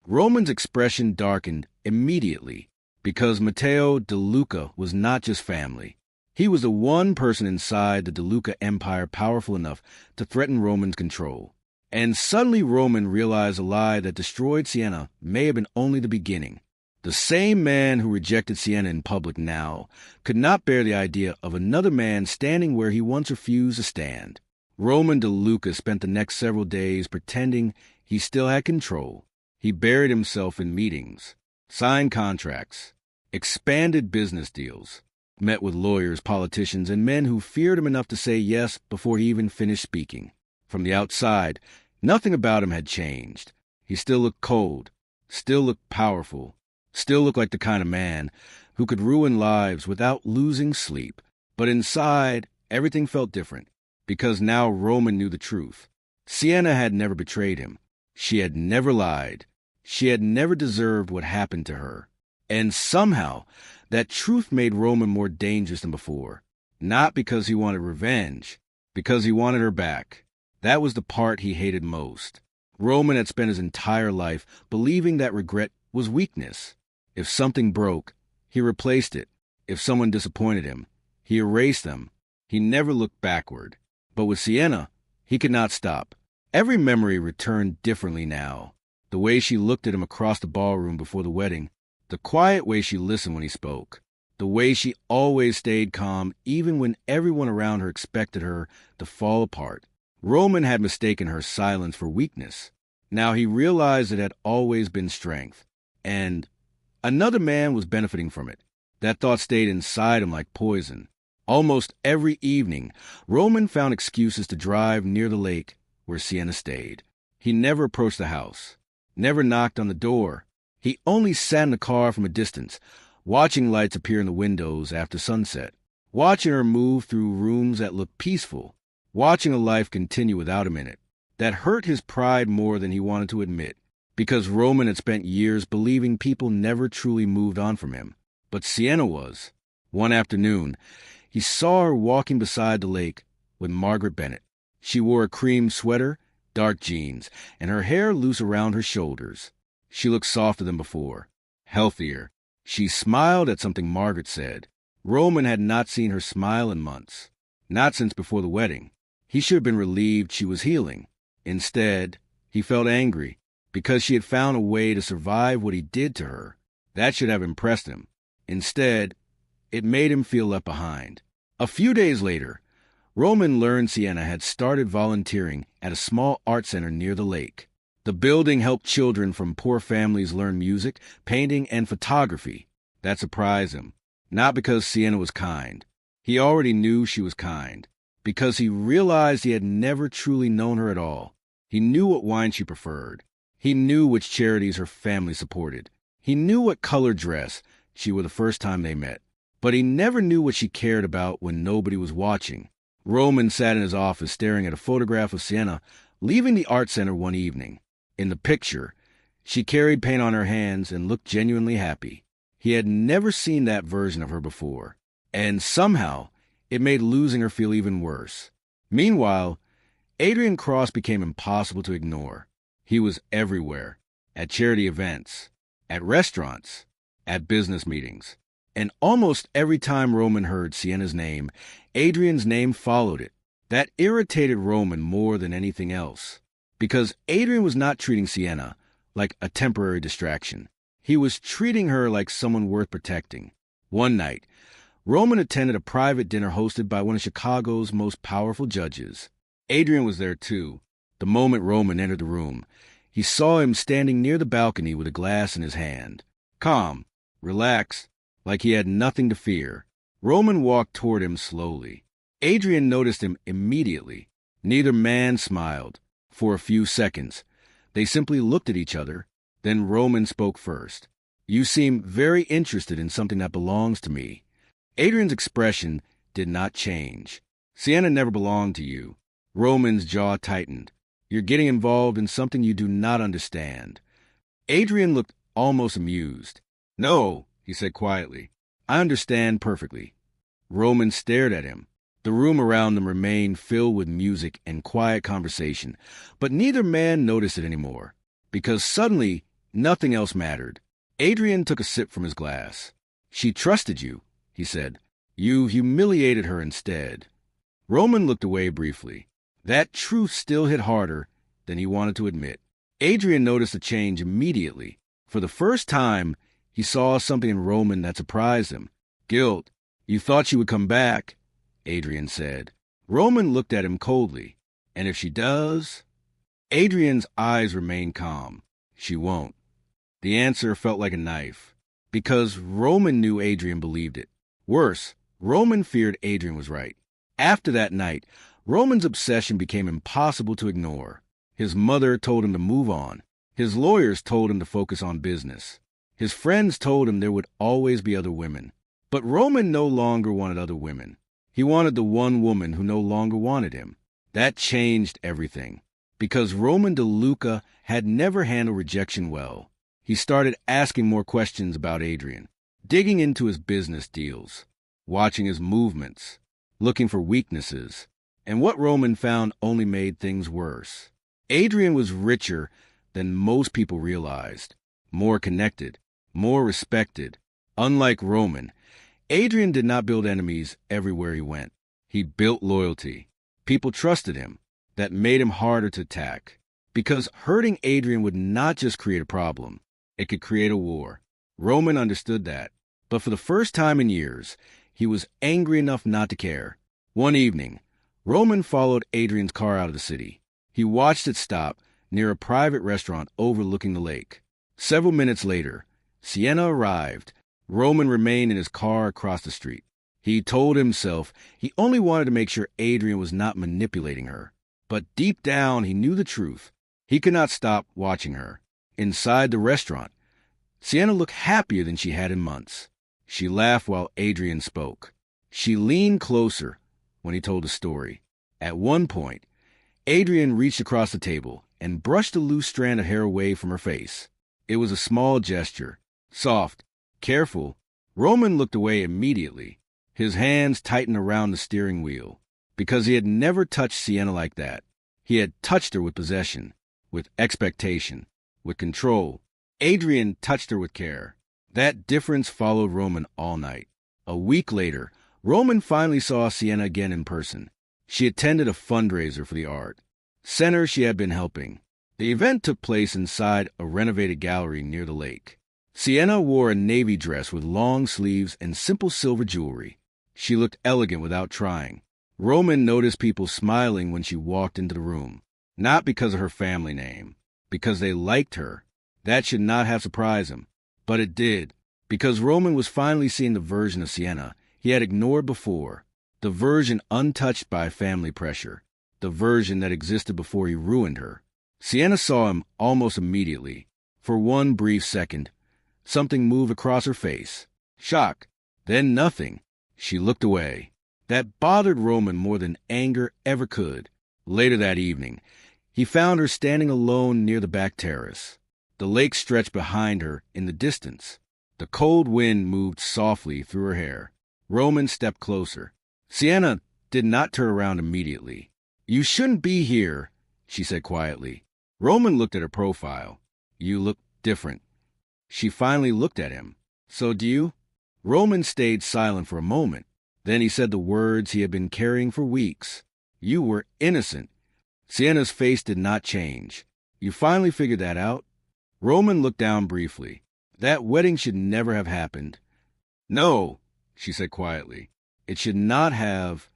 Speaker 1: Roman's expression darkened immediately, because Matteo DeLuca was not just family. He was the one person inside the DeLuca empire powerful enough to threaten Roman's control. And suddenly Roman realized a lie that destroyed Sienna may have been only the beginning. The same man who rejected Sienna in public now could not bear the idea of another man standing where he once refused to stand. Roman DeLuca spent the next several days pretending he still had control. He buried himself in meetings, signed contracts, expanded business deals, met with lawyers, politicians, and men who feared him enough to say yes before he even finished speaking. From the outside, nothing about him had changed. He still looked cold, still looked powerful, still looked like the kind of man who could ruin lives without losing sleep. But inside, everything felt different, because now Roman knew the truth. Sienna had never betrayed him. She had never lied. She had never deserved what happened to her. And somehow, that truth made Roman more dangerous than before. Not because he wanted revenge, because he wanted her back. That was the part he hated most. Roman had spent his entire life believing that regret was weakness. If something broke, he replaced it. If someone disappointed him, He erased them. He never looked backward. But with Sienna, he could not stop. Every memory returned differently now. The way she looked at him across the ballroom before the wedding, the quiet way she listened when he spoke, the way she always stayed calm even when everyone around her expected her to fall apart. Roman had mistaken her silence for weakness. Now he realized it had always been strength. And another man was benefiting from it. That thought stayed inside him like poison. Almost every evening, Roman found excuses to drive near the lake where Sienna stayed. He never approached the house, never knocked on the door. He only sat in the car from a distance, watching lights appear in the windows after sunset, watching her move through rooms that looked peaceful, watching a life continue without him in it. That hurt his pride more than he wanted to admit, because Roman had spent years believing people never truly moved on from him. But Sienna was. One afternoon, he saw her walking beside the lake with Margaret Bennett. She wore a cream sweater, dark jeans, and her hair loose around her shoulders. She looked softer than before, healthier. She smiled at something Margaret said. Roman had not seen her smile in months, not since before the wedding. He should have been relieved she was healing. Instead, he felt angry because she had found a way to survive what he did to her. That should have impressed him. Instead, it made him feel left behind. A few days later, Roman learned Sienna had started volunteering at a small art center near the lake. The building helped children from poor families learn music, painting, and photography. That surprised him, not because Sienna was kind. He already knew she was kind, because he realized he had never truly known her at all. He knew what wine she preferred. He knew which charities her family supported. He knew what color dress she wore the first time they met. But he never knew what she cared about when nobody was watching. Roman sat in his office staring at a photograph of Sienna leaving the art center one evening. In the picture, she carried paint on her hands and looked genuinely happy. He had never seen that version of her before, and somehow it made losing her feel even worse. Meanwhile, Adrian Cross became impossible to ignore. He was everywhere, at charity events, at restaurants, at business meetings. And almost every time Roman heard Sienna's name, Adrian's name followed it. That irritated Roman more than anything else, because Adrian was not treating Sienna like a temporary distraction. He was treating her like someone worth protecting. One night, Roman attended a private dinner hosted by one of Chicago's most powerful judges. Adrian was there too. The moment Roman entered the room, he saw him standing near the balcony with a glass in his hand. Calm, relaxed, like he had nothing to fear. Roman walked toward him slowly. Adrian noticed him immediately. Neither man smiled. For a few seconds, they simply looked at each other. Then Roman spoke first. "You seem very interested in something that belongs to me." Adrian's expression did not change. "Sienna never belonged to you." Roman's jaw tightened. "You're getting involved in something you do not understand." Adrian looked almost amused. "No," he said quietly. "I understand perfectly." Roman stared at him. The room around them remained filled with music and quiet conversation, but neither man noticed it anymore, because suddenly nothing else mattered. Adrian took a sip from his glass. "She trusted you," he said. "You humiliated her instead." Roman looked away briefly. That truth still hit harder than he wanted to admit. Adrian noticed a change immediately. For the first time, he saw something in Roman that surprised him. "Guilt. You thought she would come back," Adrian said. Roman looked at him coldly. "And if she does?" Adrian's eyes remained calm. "She won't." The answer felt like a knife, because Roman knew Adrian believed it. Worse, Roman feared Adrian was right. After that night, Roman's obsession became impossible to ignore. His mother told him to move on. His lawyers told him to focus on business. His friends told him there would always be other women. But Roman no longer wanted other women. He wanted the one woman who no longer wanted him. That changed everything, because Roman DeLuca had never handled rejection well. He started asking more questions about Adrian, digging into his business deals, watching his movements, looking for weaknesses. And what Roman found only made things worse. Adrian was richer than most people realized, more connected, more respected. Unlike Roman, Adrian did not build enemies everywhere he went. He built loyalty. People trusted him. That made him harder to attack. Because hurting Adrian would not just create a problem, it could create a war. Roman understood that. But for the first time in years, he was angry enough not to care. One evening, Roman followed Adrian's car out of the city. He watched it stop near a private restaurant overlooking the lake. Several minutes later, Sienna arrived. Roman remained in his car across the street. He told himself he only wanted to make sure Adrian was not manipulating her. But deep down, he knew the truth. He could not stop watching her. Inside the restaurant, Sienna looked happier than she had in months. She laughed while Adrian spoke. She leaned closer when he told the story. At one point, Adrian reached across the table and brushed a loose strand of hair away from her face. It was a small gesture, soft, careful. Roman looked away immediately. His hands tightened around the steering wheel, because he had never touched Sienna like that. He had touched her with possession, with expectation, with control. Adrian touched her with care. That difference followed Roman all night. A week later, Roman finally saw Sienna again in person. She attended a fundraiser for the art center she had been helping. The event took place inside a renovated gallery near the lake. Sienna wore a navy dress with long sleeves and simple silver jewelry. She looked elegant without trying. Roman noticed people smiling when she walked into the room, not because of her family name, because they liked her. That should not have surprised him, but it did, because Roman was finally seeing the version of Sienna he had ignored before, the version untouched by family pressure, the version that existed before he ruined her. Sienna saw him almost immediately. For one brief second, something moved across her face. Shock, then nothing. She looked away. That bothered Roman more than anger ever could. Later that evening, he found her standing alone near the back terrace. The lake stretched behind her in the distance. The cold wind moved softly through her hair. Roman stepped closer. Sienna did not turn around immediately. "You shouldn't be here," she said quietly. Roman looked at her profile. "You look different." She finally looked at him. "So do you?" Roman stayed silent for a moment. Then he said the words he had been carrying for weeks. "You were innocent." Sienna's face did not change. "You finally figured that out?" Roman looked down briefly. "That wedding should never have happened." "No," she said quietly. "It should not have."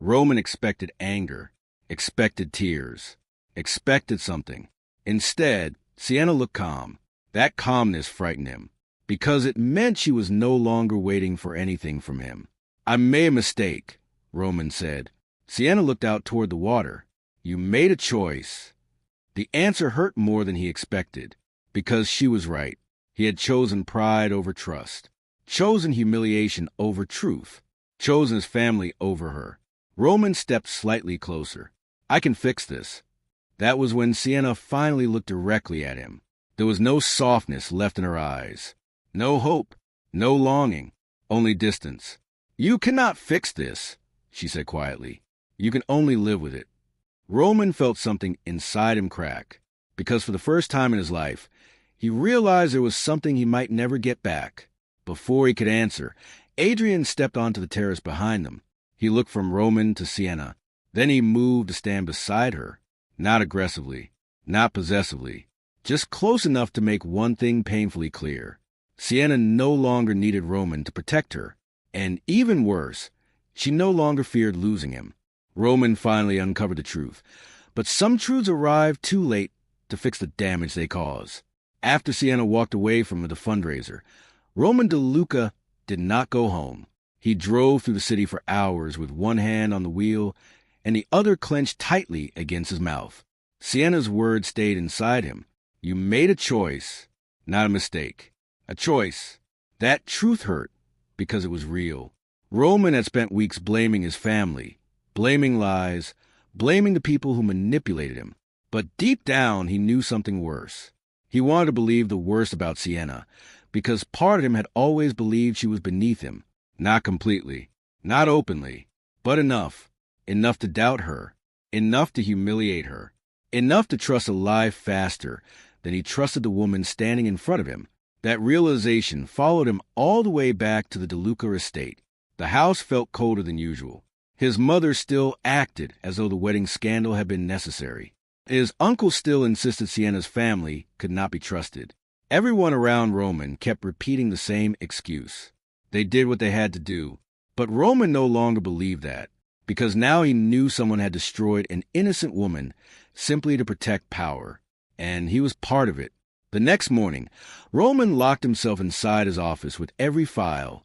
Speaker 1: Roman expected anger, expected tears, expected something. Instead, Sienna looked calm. That calmness frightened him, because it meant she was no longer waiting for anything from him. "I made a mistake," Roman said. Sienna looked out toward the water. "You made a choice." The answer hurt more than he expected, because she was right. He had chosen pride over trust, chosen humiliation over truth, chosen his family over her. Roman stepped slightly closer. "I can fix this." That was when Sienna finally looked directly at him. There was no softness left in her eyes. No hope, no longing, only distance. "You cannot fix this," she said quietly. "You can only live with it." Roman felt something inside him crack, because for the first time in his life, he realized there was something he might never get back. Before he could answer, Adrian stepped onto the terrace behind them. He looked from Roman to Sienna. Then he moved to stand beside her, not aggressively, not possessively, just close enough to make one thing painfully clear. Sienna no longer needed Roman to protect her, and even worse, she no longer feared losing him. Roman finally uncovered the truth, but some truths arrived too late to fix the damage they cause. After Sienna walked away from the fundraiser, Roman DeLuca did not go home. He drove through the city for hours with one hand on the wheel and the other clenched tightly against his mouth. Sienna's words stayed inside him. "You made a choice, not a mistake. A choice." That truth hurt because it was real. Roman had spent weeks blaming his family, blaming lies, blaming the people who manipulated him. But deep down, he knew something worse. He wanted to believe the worst about Sienna, because part of him had always believed she was beneath him. Not completely, not openly, but enough to doubt her, enough to humiliate her, enough to trust a lie faster than he trusted the woman standing in front of him. That realization followed him all the way back to the DeLuca estate. The house felt colder than usual. His mother still acted as though the wedding scandal had been necessary. His uncle still insisted Sienna's family could not be trusted. Everyone around Roman kept repeating the same excuse. They did what they had to do. But Roman no longer believed that, because now he knew someone had destroyed an innocent woman simply to protect power, and he was part of it. The next morning, Roman locked himself inside his office with every file,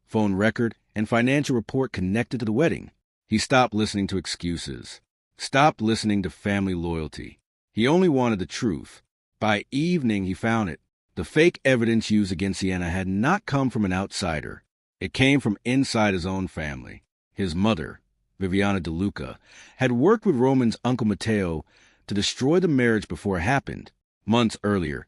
Speaker 1: phone record, and financial report connected to the wedding. He stopped listening to excuses, stopped listening to family loyalty. He only wanted the truth. By evening, he found it. The fake evidence used against Sienna had not come from an outsider. It came from inside his own family. His mother, Viviana DeLuca, had worked with Roman's Uncle Matteo to destroy the marriage before it happened. Months earlier,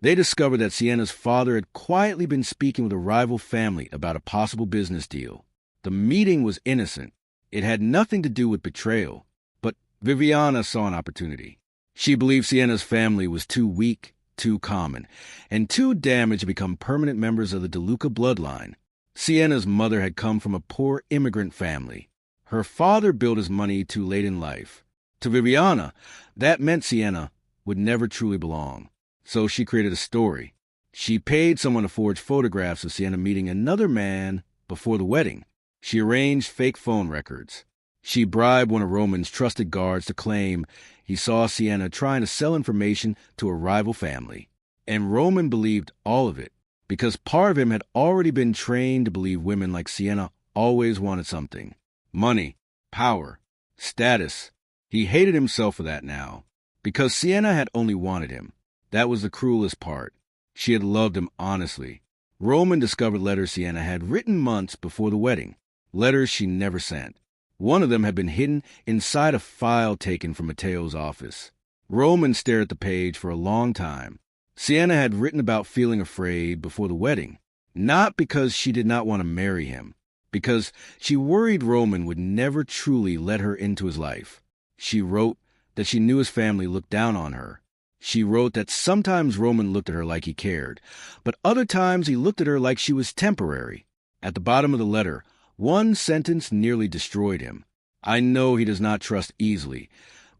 Speaker 1: they discovered that Sienna's father had quietly been speaking with a rival family about a possible business deal. The meeting was innocent. It had nothing to do with betrayal. But Viviana saw an opportunity. She believed Sienna's family was too weak, too common, and too damaged to become permanent members of the DeLuca bloodline. Sienna's mother had come from a poor immigrant family. Her father built his money too late in life. To Viviana, that meant Sienna would never truly belong. So she created a story. She paid someone to forge photographs of Sienna meeting another man before the wedding. She arranged fake phone records. She bribed one of Roman's trusted guards to claim he saw Sienna trying to sell information to a rival family. And Roman believed all of it, because part of him had already been trained to believe women like Sienna always wanted something. Money, power, status. He hated himself for that now, because Sienna had only wanted him. That was the cruelest part. She had loved him honestly. Roman discovered letters Sienna had written months before the wedding, letters she never sent. One of them had been hidden inside a file taken from Matteo's office. Roman stared at the page for a long time. Sienna had written about feeling afraid before the wedding, not because she did not want to marry him, because she worried Roman would never truly let her into his life. She wrote that she knew his family looked down on her. She wrote that sometimes Roman looked at her like he cared, but other times he looked at her like she was temporary. At the bottom of the letter, one sentence nearly destroyed him. I know he does not trust easily,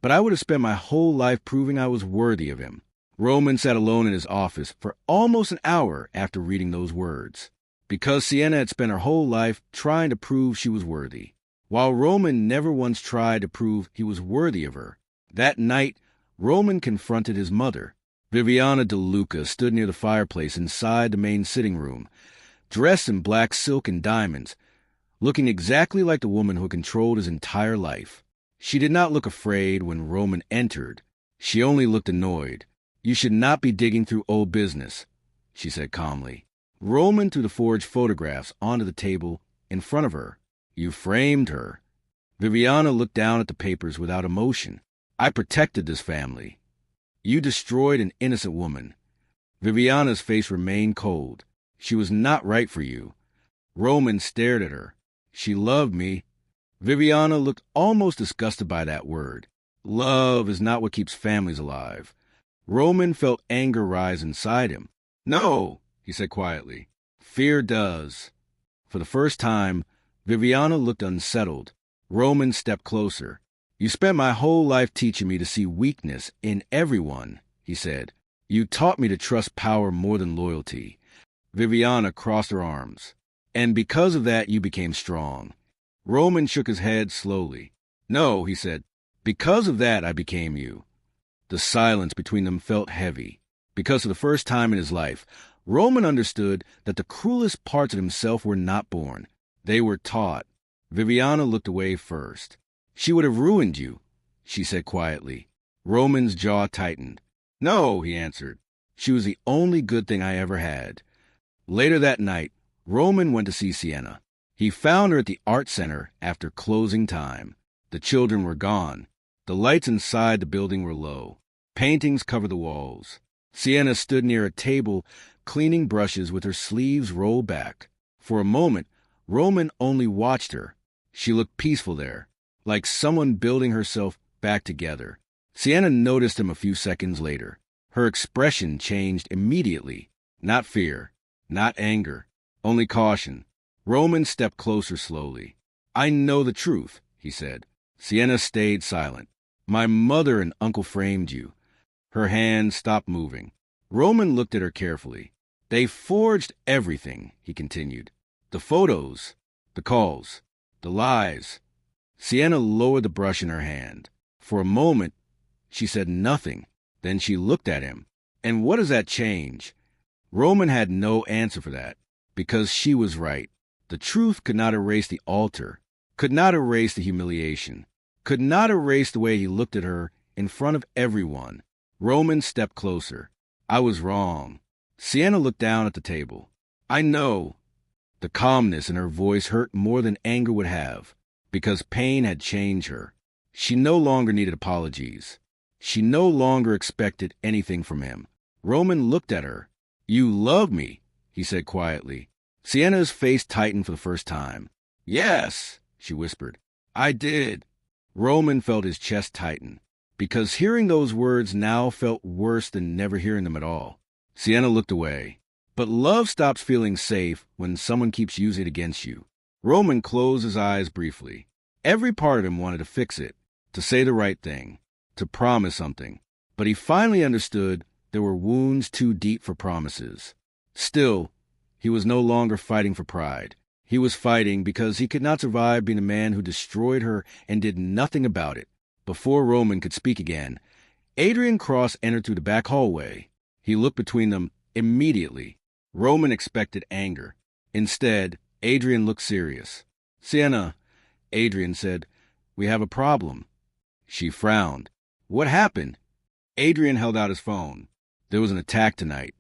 Speaker 1: but I would have spent my whole life proving I was worthy of him. Roman sat alone in his office for almost an hour after reading those words, because Sienna had spent her whole life trying to prove she was worthy, while Roman never once tried to prove he was worthy of her. That night, Roman confronted his mother. Viviana DeLuca stood near the fireplace inside the main sitting room, dressed in black silk and diamonds, looking exactly like the woman who controlled his entire life. She did not look afraid when Roman entered. She only looked annoyed. "You should not be digging through old business," she said calmly. Roman threw the forged photographs onto the table in front of her. "You framed her." Viviana looked down at the papers without emotion. "I protected this family. You destroyed an innocent woman." Viviana's face remained cold. "She was not right for you." Roman stared at her. "She loved me." Viviana looked almost disgusted by that word. Love is not what keeps families alive. Roman felt anger rise inside him. "No," he said quietly. "Fear does." For the first time, Viviana looked unsettled. Roman stepped closer. "You spent my whole life teaching me to see weakness in everyone," he said. "You taught me to trust power more than loyalty." Viviana crossed her arms. "And because of that, you became strong." Roman shook his head slowly. "No," he said. "Because of that, I became you." The silence between them felt heavy, because for the first time in his life, Roman understood that the cruelest parts of himself were not born. They were taught. Viviana looked away first. "She would have ruined you," she said quietly. Roman's jaw tightened. "No," he answered. "She was the only good thing I ever had." Later that night, Roman went to see Sienna. He found her at the art center after closing time. The children were gone. The lights inside the building were low. Paintings covered the walls. Sienna stood near a table, cleaning brushes with her sleeves rolled back. For a moment, Roman only watched her. She looked peaceful there, like someone building herself back together. Sienna noticed him a few seconds later. Her expression changed immediately. Not fear, not anger, only caution. Roman stepped closer slowly. I know the truth, he said. Sienna stayed silent. My mother and uncle framed you. Her hand stopped moving. Roman looked at her carefully. They forged everything, he continued. The photos, the calls, the lies. Sienna lowered the brush in her hand. For a moment, she said nothing. Then she looked at him. And what does that change? Roman had no answer for that, because she was right. The truth could not erase the altar, could not erase the humiliation, could not erase the way he looked at her in front of everyone. Roman stepped closer. I was wrong. Sienna looked down at the table. I know. The calmness in her voice hurt more than anger would have, because pain had changed her. She no longer needed apologies. She no longer expected anything from him. Roman looked at her. You love me, he said quietly. Sienna's face tightened for the first time. Yes, she whispered. I did. Roman felt his chest tighten, because hearing those words now felt worse than never hearing them at all. Sienna looked away. But love stops feeling safe when someone keeps using it against you. Roman closed his eyes briefly. Every part of him wanted to fix it, to say the right thing, to promise something. But he finally understood there were wounds too deep for promises. Still, he was no longer fighting for pride. He was fighting because he could not survive being a man who destroyed her and did nothing about it. Before Roman could speak again, Adrian Cross entered through the back hallway. He looked between them immediately. Roman expected anger. Instead, Adrian looked serious. Sienna, Adrian said, we have a problem. She frowned. What happened? Adrian held out his phone. There was an attack tonight.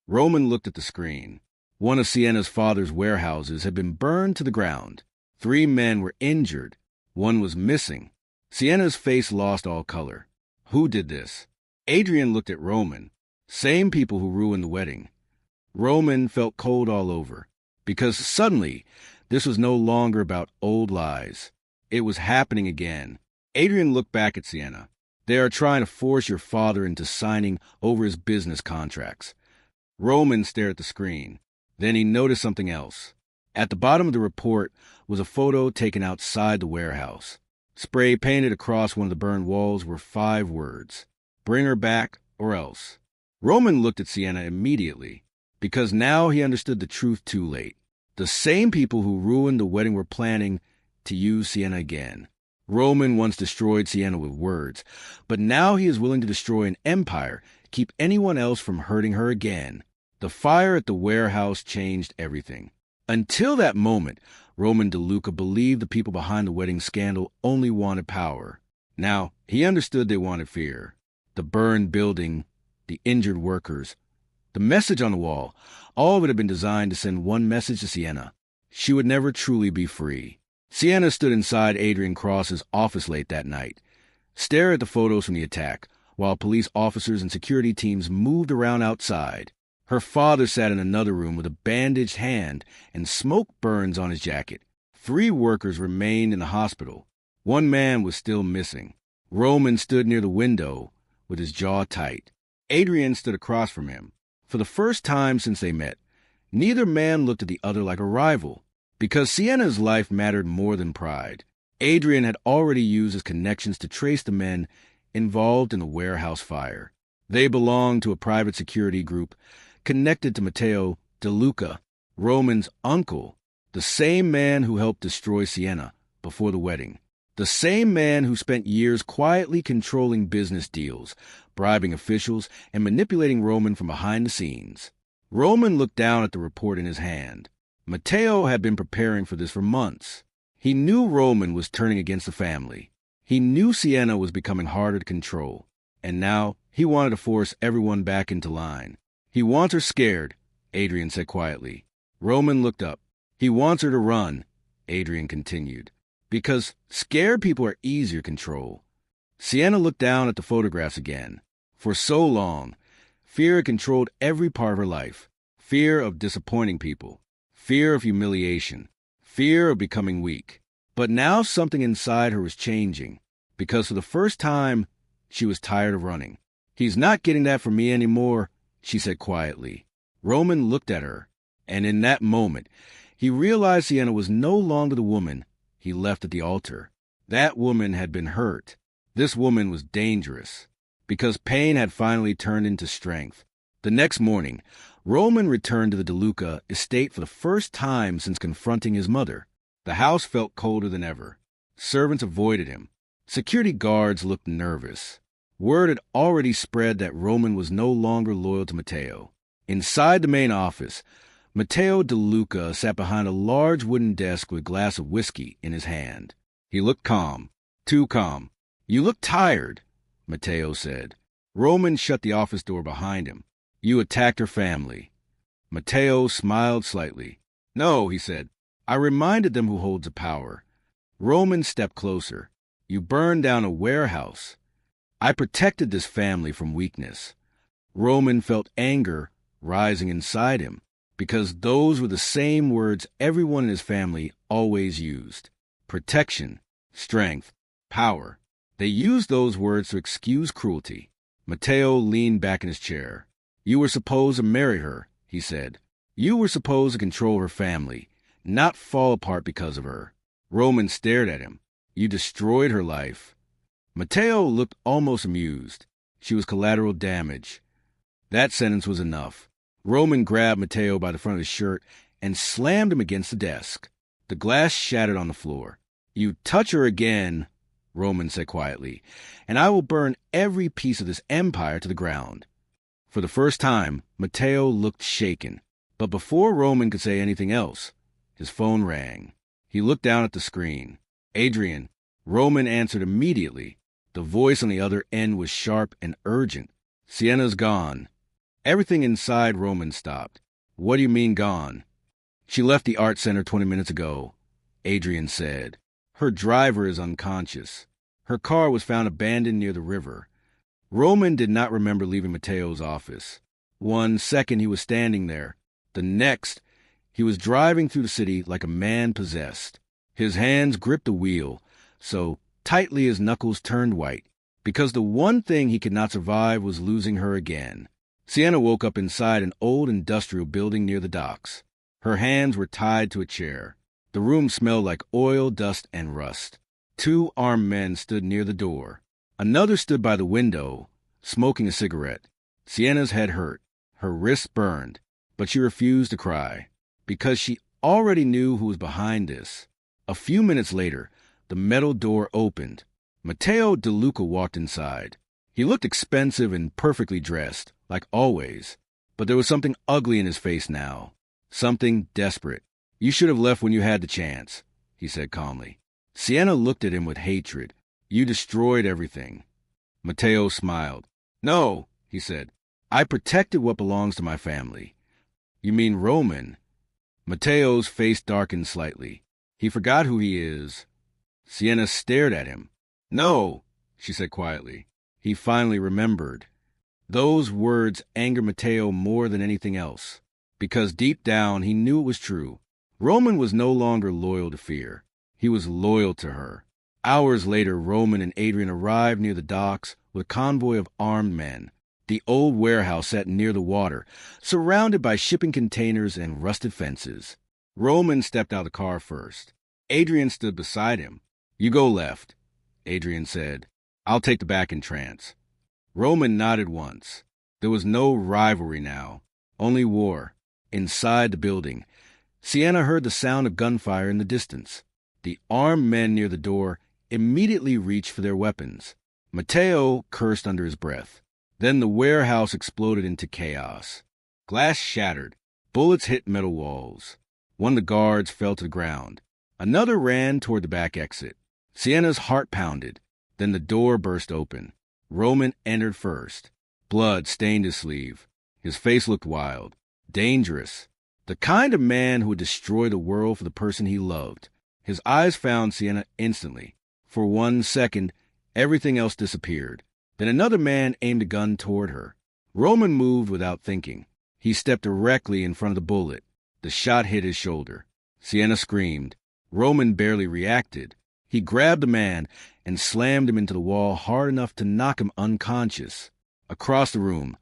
Speaker 1: Roman looked at the screen. One of Sienna's father's warehouses had been burned to the ground. 3 men were injured. 1 was missing. Sienna's face lost all color. Who did this? Adrian looked at Roman. Same people who ruined the wedding. Roman felt cold all over, because suddenly this was no longer about old lies. It was happening again. Adrian looked back at Sienna. They are trying to force your father into signing over his business contracts. Roman stared at the screen. Then he noticed something else. At the bottom of the report was a photo taken outside the warehouse. Spray painted across one of the burned walls were 5 words. Bring her back or else. Roman looked at Sienna immediately, because now he understood the truth too late. The same people who ruined the wedding were planning to use Sienna again. Roman once destroyed Sienna with words, but now he is willing to destroy an empire, keep anyone else from hurting her again. The fire at the warehouse changed everything. Until that moment, Roman DeLuca believed the people behind the wedding scandal only wanted power. Now, he understood they wanted fear. The burned building, the injured workers, the message on the wall, all of it had been designed to send one message to Sienna. She would never truly be free. Sienna stood inside Adrian Cross's office late that night, stared at the photos from the attack, while police officers and security teams moved around outside. Her father sat in another room with a bandaged hand and smoke burns on his jacket. 3 workers remained in the hospital. 1 man was still missing. Roman stood near the window with his jaw tight. Adrian stood across from him. For the first time since they met, neither man looked at the other like a rival, because Sienna's life mattered more than pride. Adrian had already used his connections to trace the men involved in the warehouse fire. They belonged to a private security group connected to Matteo DeLuca, Roman's uncle, the same man who helped destroy Sienna before the wedding. The same man who spent years quietly controlling business deals, bribing officials, and manipulating Roman from behind the scenes. Roman looked down at the report in his hand. Matteo had been preparing for this for months. He knew Roman was turning against the family. He knew Sienna was becoming harder to control. And now he wanted to force everyone back into line. He wants her scared, Adrian said quietly. Roman looked up. He wants her to run, Adrian continued. Because scared people are easier to control. Sienna looked down at the photographs again. For so long, fear had controlled every part of her life. Fear of disappointing people. Fear of humiliation. Fear of becoming weak. But now something inside her was changing. Because for the first time, she was tired of running. He's not getting that from me anymore, she said quietly. Roman looked at her, and in that moment, he realized Sienna was no longer the woman he left at the altar. That woman had been hurt. This woman was dangerous, because pain had finally turned into strength. The next morning, Roman returned to the DeLuca estate for the first time since confronting his mother. The house felt colder than ever. Servants avoided him. Security guards looked nervous. Word had already spread that Roman was no longer loyal to Matteo. Inside the main office, Matteo DeLuca sat behind a large wooden desk with a glass of whiskey in his hand. He looked calm, too calm. "You look tired," Matteo said. Roman shut the office door behind him. "You attacked her family." Matteo smiled slightly. "No," he said. "I reminded them who holds the power." Roman stepped closer. "You burned down a warehouse." "I protected this family from weakness." Roman felt anger rising inside him, because those were the same words everyone in his family always used. Protection, strength, power. They used those words to excuse cruelty. Matteo leaned back in his chair. "You were supposed to marry her," he said. "You were supposed to control her family, not fall apart because of her." Roman stared at him. "You destroyed her life." Matteo looked almost amused. She was collateral damage. That sentence was enough. Roman grabbed Matteo by the front of his shirt and slammed him against the desk. The glass shattered on the floor. "You touch her again," Roman said quietly, "and I will burn every piece of this empire to the ground." For the first time, Matteo looked shaken. But before Roman could say anything else, his phone rang. He looked down at the screen. "Adrian." Roman answered immediately. The voice on the other end was sharp and urgent. "Sienna's gone." Everything inside Roman stopped. "What do you mean gone?" "She left the art center 20 minutes ago," Adrian said. "Her driver is unconscious. Her car was found abandoned near the river." Roman did not remember leaving Matteo's office. 1 second he was standing there. The next, he was driving through the city like a man possessed. His hands gripped the wheel, so tightly his knuckles turned white, because the one thing he could not survive was losing her again. Sienna woke up inside an old industrial building near the docks. Her hands were tied to a chair. The room smelled like oil, dust, and rust. 2 armed men stood near the door. Another stood by the window, smoking a cigarette. Sienna's head hurt. Her wrists burned, but she refused to cry, because she already knew who was behind this. A few minutes later, the metal door opened. Matteo DeLuca walked inside. He looked expensive and perfectly dressed, like always, but there was something ugly in his face now, something desperate. "You should have left when you had the chance," he said calmly. Sienna looked at him with hatred. "You destroyed everything." Matteo smiled. "No," he said. "I protected what belongs to my family." "You mean Roman?" Matteo's face darkened slightly. "He forgot who he is." Sienna stared at him. "No," she said quietly. He finally remembered. Those words angered Matteo more than anything else, because deep down he knew it was true. Roman was no longer loyal to Fear. He was loyal to her. Hours later, Roman and Adrian arrived near the docks with a convoy of armed men. The old warehouse sat near the water, surrounded by shipping containers and rusted fences. Roman stepped out of the car first. Adrian stood beside him. "You go left," Adrian said. "I'll take the back entrance." Roman nodded once. There was no rivalry now, only war. Inside the building, Sienna heard the sound of gunfire in the distance. The armed men near the door immediately reached for their weapons. Matteo cursed under his breath. Then the warehouse exploded into chaos. Glass shattered. Bullets hit metal walls. One of the guards fell to the ground. Another ran toward the back exit. Sienna's heart pounded. Then the door burst open. Roman entered first. Blood stained his sleeve. His face looked wild, dangerous. The kind of man who would destroy the world for the person he loved. His eyes found Sienna instantly. For 1 second, everything else disappeared. Then another man aimed a gun toward her. Roman moved without thinking. He stepped directly in front of the bullet. The shot hit his shoulder. Sienna screamed. Roman barely reacted. He grabbed the man and slammed him into the wall hard enough to knock him unconscious. Across the room,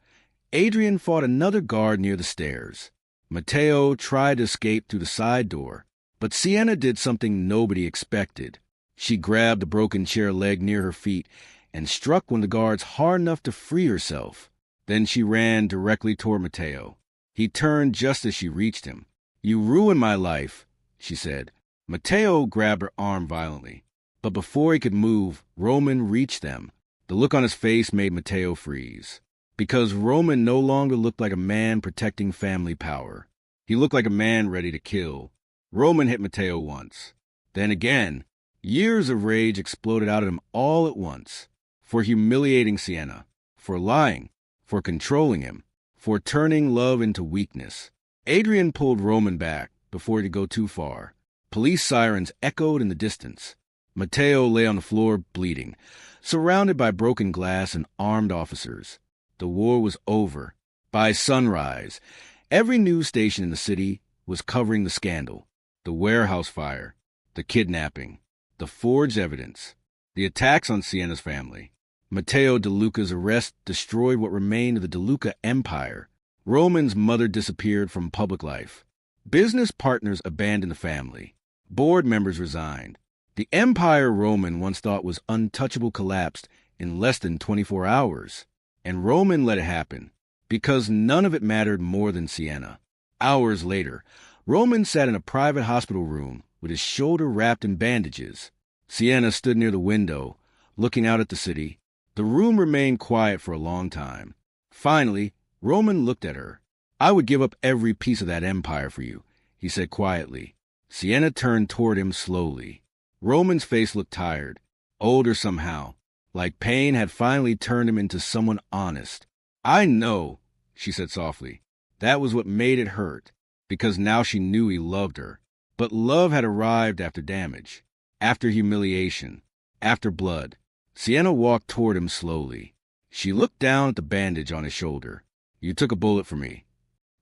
Speaker 1: Adrian fought another guard near the stairs. Matteo tried to escape through the side door, but Sienna did something nobody expected. She grabbed the broken chair leg near her feet and struck one of the guards hard enough to free herself. Then she ran directly toward Matteo. He turned just as she reached him. "You ruined my life," she said. Matteo grabbed her arm violently, but before he could move, Roman reached them. The look on his face made Matteo freeze, because Roman no longer looked like a man protecting family power. He looked like a man ready to kill. Roman hit Matteo once. Then again. Years of rage exploded out of him all at once. For humiliating Sienna, for lying, for controlling him, for turning love into weakness. Adrian pulled Roman back before he could go too far. Police sirens echoed in the distance. Matteo lay on the floor bleeding, surrounded by broken glass and armed officers. The war was over. By sunrise, every news station in the city was covering the scandal, the warehouse fire, the kidnapping, the forged evidence, the attacks on Sienna's family. Matteo De Luca's arrest destroyed what remained of the De Luca empire. Roman's mother disappeared from public life. Business partners abandoned the family. Board members resigned. The empire Roman once thought was untouchable collapsed in less than 24 hours. And Roman let it happen, because none of it mattered more than Sienna. Hours later, Roman sat in a private hospital room with his shoulder wrapped in bandages. Sienna stood near the window, looking out at the city. The room remained quiet for a long time. Finally, Roman looked at her. "I would give up every piece of that empire for you," he said quietly. Sienna turned toward him slowly. Roman's face looked tired, older somehow, like pain had finally turned him into someone honest. "I know," she said softly. That was what made it hurt, because now she knew he loved her. But love had arrived after damage, after humiliation, after blood. Sienna walked toward him slowly. She looked down at the bandage on his shoulder. "You took a bullet for me."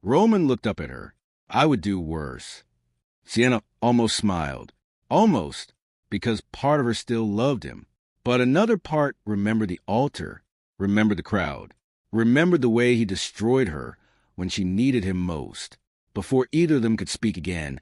Speaker 1: Roman looked up at her. "I would do worse." Sienna almost smiled. Almost, because part of her still loved him. But another part remembered the altar, remembered the crowd, remembered the way he destroyed her when she needed him most. Before either of them could speak again,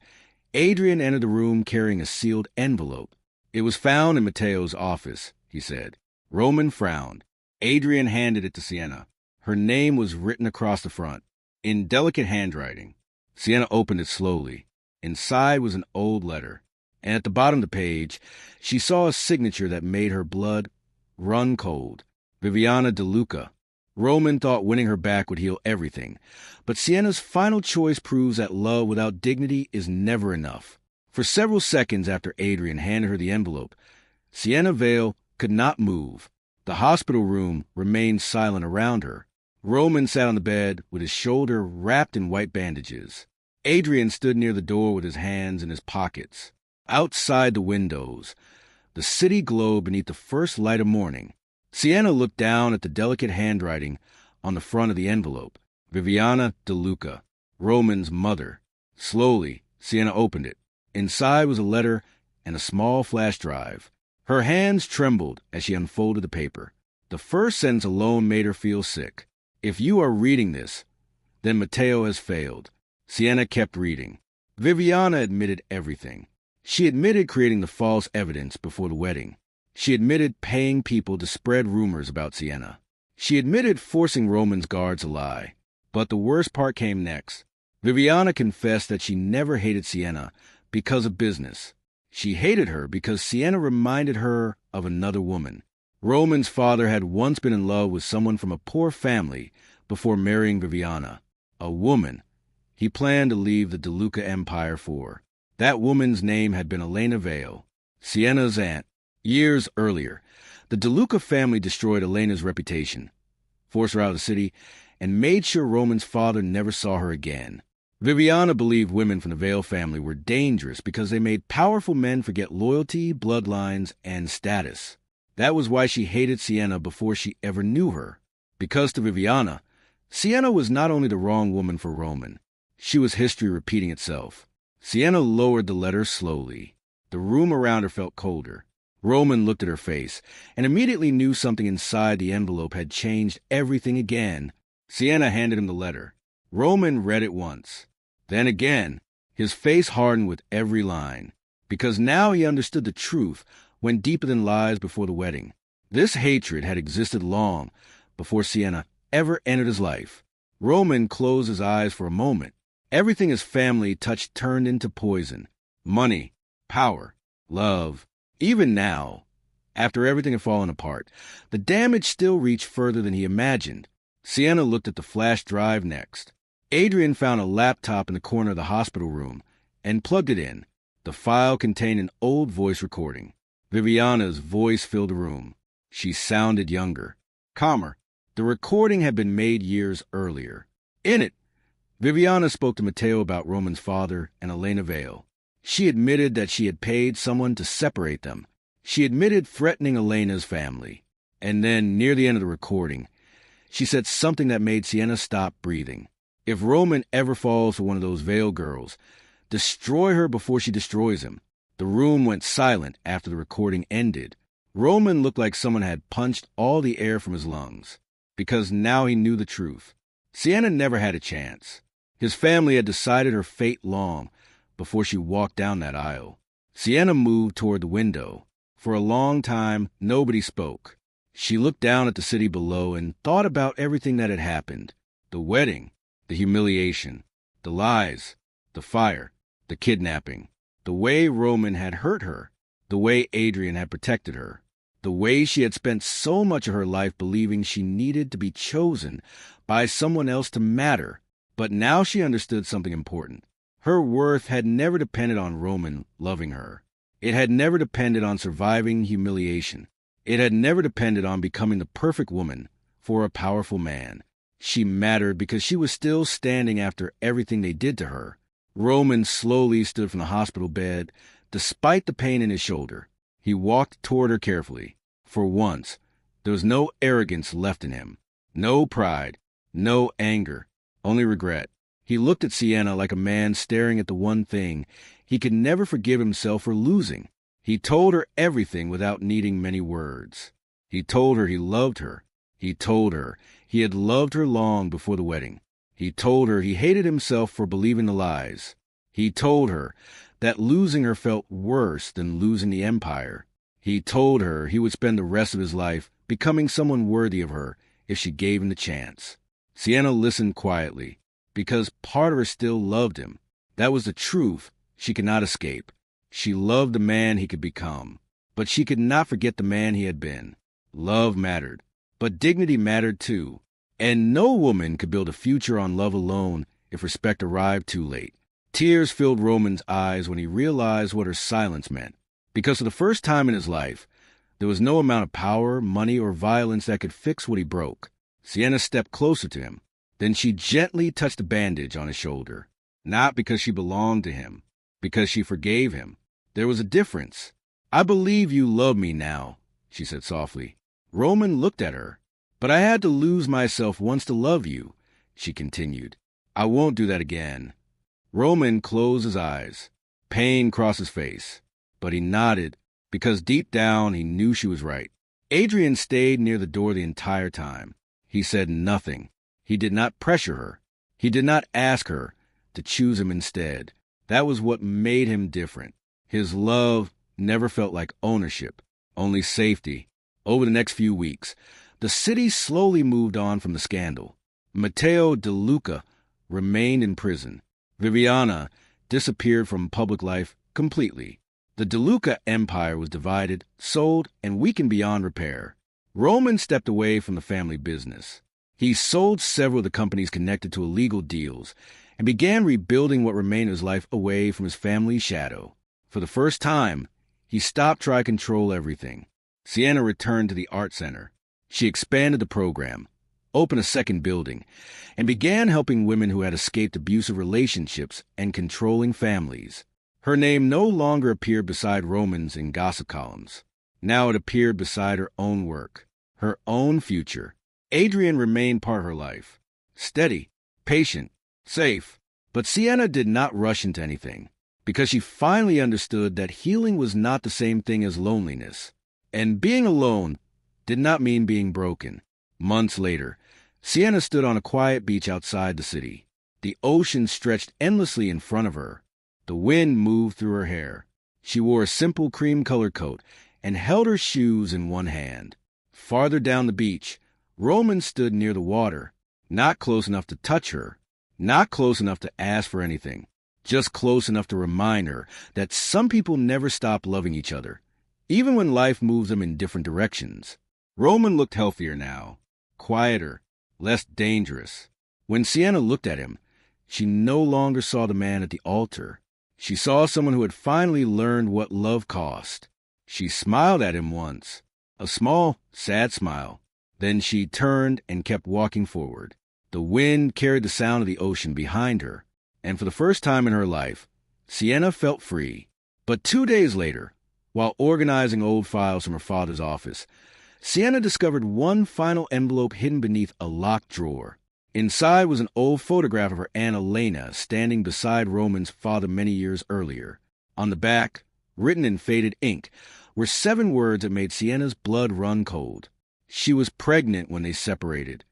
Speaker 1: Adrian entered the room carrying a sealed envelope. "It was found in Matteo's office," he said. Roman frowned. Adrian handed it to Sienna. Her name was written across the front, in delicate handwriting. Sienna opened it slowly. Inside was an old letter, and at the bottom of the page, she saw a signature that made her blood run cold. Viviana De Luca. Roman thought winning her back would heal everything, but Sienna's final choice proves that love without dignity is never enough. For several seconds after Adrian handed her the envelope, Sienna Vale could not move. The hospital room remained silent around her. Roman sat on the bed with his shoulder wrapped in white bandages. Adrian stood near the door with his hands in his pockets. Outside the windows, the city glowed beneath the first light of morning. Sienna looked down at the delicate handwriting on the front of the envelope. Viviana De Luca, Roman's mother. Slowly, Sienna opened it. Inside was a letter and a small flash drive. Her hands trembled as she unfolded the paper. The first sentence alone made her feel sick. "If you are reading this, then Matteo has failed." Sienna kept reading. Viviana admitted everything. She admitted creating the false evidence before the wedding. She admitted paying people to spread rumors about Sienna. She admitted forcing Roman's guards to lie. But the worst part came next. Viviana confessed that she never hated Sienna because of business. She hated her because Sienna reminded her of another woman. Roman's father had once been in love with someone from a poor family before marrying Viviana, a woman he planned to leave the De Luca Empire for. That woman's name had been Elena Vale, Sienna's aunt. Years earlier, the De Luca family destroyed Elena's reputation, forced her out of the city, and made sure Roman's father never saw her again. Viviana believed women from the Vale family were dangerous because they made powerful men forget loyalty, bloodlines, and status. That was why she hated Sienna before she ever knew her. Because to Viviana, Sienna was not only the wrong woman for Roman, she was history repeating itself. Sienna lowered the letter slowly. The room around her felt colder. Roman looked at her face and immediately knew something inside the envelope had changed everything again. Sienna handed him the letter. Roman read it once. Then again. His face hardened with every line, because now he understood the truth went deeper than lies before the wedding. This hatred had existed long before Sienna ever entered his life. Roman closed his eyes for a moment. Everything his family touched turned into poison. Money, power, love. Even now, after everything had fallen apart, the damage still reached further than he imagined. Sienna looked at the flash drive next. Adrian found a laptop in the corner of the hospital room and plugged it in. The file contained an old voice recording. Viviana's voice filled the room. She sounded younger, calmer. The recording had been made years earlier. In it, Viviana spoke to Matteo about Roman's father and Elena Vale. She admitted that she had paid someone to separate them. She admitted threatening Elena's family. And then, near the end of the recording, she said something that made Sienna stop breathing. If Roman ever falls for one of those Vale girls, destroy her before she destroys him. The room went silent after the recording ended. Roman looked like someone had punched all the air from his lungs, because now he knew the truth. Sienna never had a chance. His family had decided her fate long before she walked down that aisle. Sienna moved toward the window. For a long time, nobody spoke. She looked down at the city below and thought about everything that had happened. The wedding, the humiliation, the lies, the fire, the kidnapping, the way Roman had hurt her, the way Adrian had protected her, the way she had spent so much of her life believing she needed to be chosen by someone else to matter. But now she understood something important. Her worth had never depended on Roman loving her. It had never depended on surviving humiliation. It had never depended on becoming the perfect woman for a powerful man. She mattered because she was still standing after everything they did to her. Roman slowly stood from the hospital bed, despite the pain in his shoulder. He walked toward her carefully. For once, there was no arrogance left in him. No pride. No anger. Only regret. He looked at Sienna like a man staring at the one thing he could never forgive himself for losing. He told her everything without needing many words. He told her he loved her. He told her he had loved her long before the wedding. He told her he hated himself for believing the lies. He told her that losing her felt worse than losing the empire. He told her he would spend the rest of his life becoming someone worthy of her if she gave him the chance. Sienna listened quietly, because part of her still loved him. That was the truth she could not escape. She loved the man he could become, but she could not forget the man he had been. Love mattered, but dignity mattered too. And no woman could build a future on love alone if respect arrived too late. Tears filled Roman's eyes when he realized what her silence meant. Because for the first time in his life, there was no amount of power, money, or violence that could fix what he broke. Sienna stepped closer to him. Then she gently touched the bandage on his shoulder. Not because she belonged to him, because she forgave him. There was a difference. "I believe you love me now," she said softly. Roman looked at her. "But I had to lose myself once to love you," she continued. "I won't do that again." Roman closed his eyes. Pain crossed his face, but he nodded because deep down he knew she was right. Adrian stayed near the door the entire time. He said nothing. He did not pressure her. He did not ask her to choose him instead. That was what made him different. His love never felt like ownership, only safety. Over the next few weeks, the city slowly moved on from the scandal. Matteo De Luca remained in prison. Viviana disappeared from public life completely. The De Luca empire was divided, sold, and weakened beyond repair. Roman stepped away from the family business. He sold several of the companies connected to illegal deals and began rebuilding what remained of his life away from his family's shadow. For the first time, he stopped trying to control everything. Sienna returned to the art center. She expanded the program, opened a second building, and began helping women who had escaped abusive relationships and controlling families. Her name no longer appeared beside Roman's in gossip columns. Now it appeared beside her own work, her own future. Adrian remained part of her life, steady, patient, safe. But Sienna did not rush into anything, because she finally understood that healing was not the same thing as loneliness. And being alone did not mean being broken. Months later, Sienna stood on a quiet beach outside the city. The ocean stretched endlessly in front of her. The wind moved through her hair. She wore a simple cream-colored coat and held her shoes in one hand. Farther down the beach, Roman stood near the water, not close enough to touch her, not close enough to ask for anything, just close enough to remind her that some people never stop loving each other, even when life moves them in different directions. Roman looked healthier now, quieter, less dangerous. When Sienna looked at him, she no longer saw the man at the altar. She saw someone who had finally learned what love cost. She smiled at him once, a small, sad smile. Then she turned and kept walking forward. The wind carried the sound of the ocean behind her, and for the first time in her life, Sienna felt free. But 2 days later, while organizing old files from her father's office, Sienna discovered one final envelope hidden beneath a locked drawer. Inside was an old photograph of her Aunt Elena standing beside Roman's father many years earlier. On the back, written in faded ink, were 7 words that made Sienna's blood run cold. She was pregnant when they separated.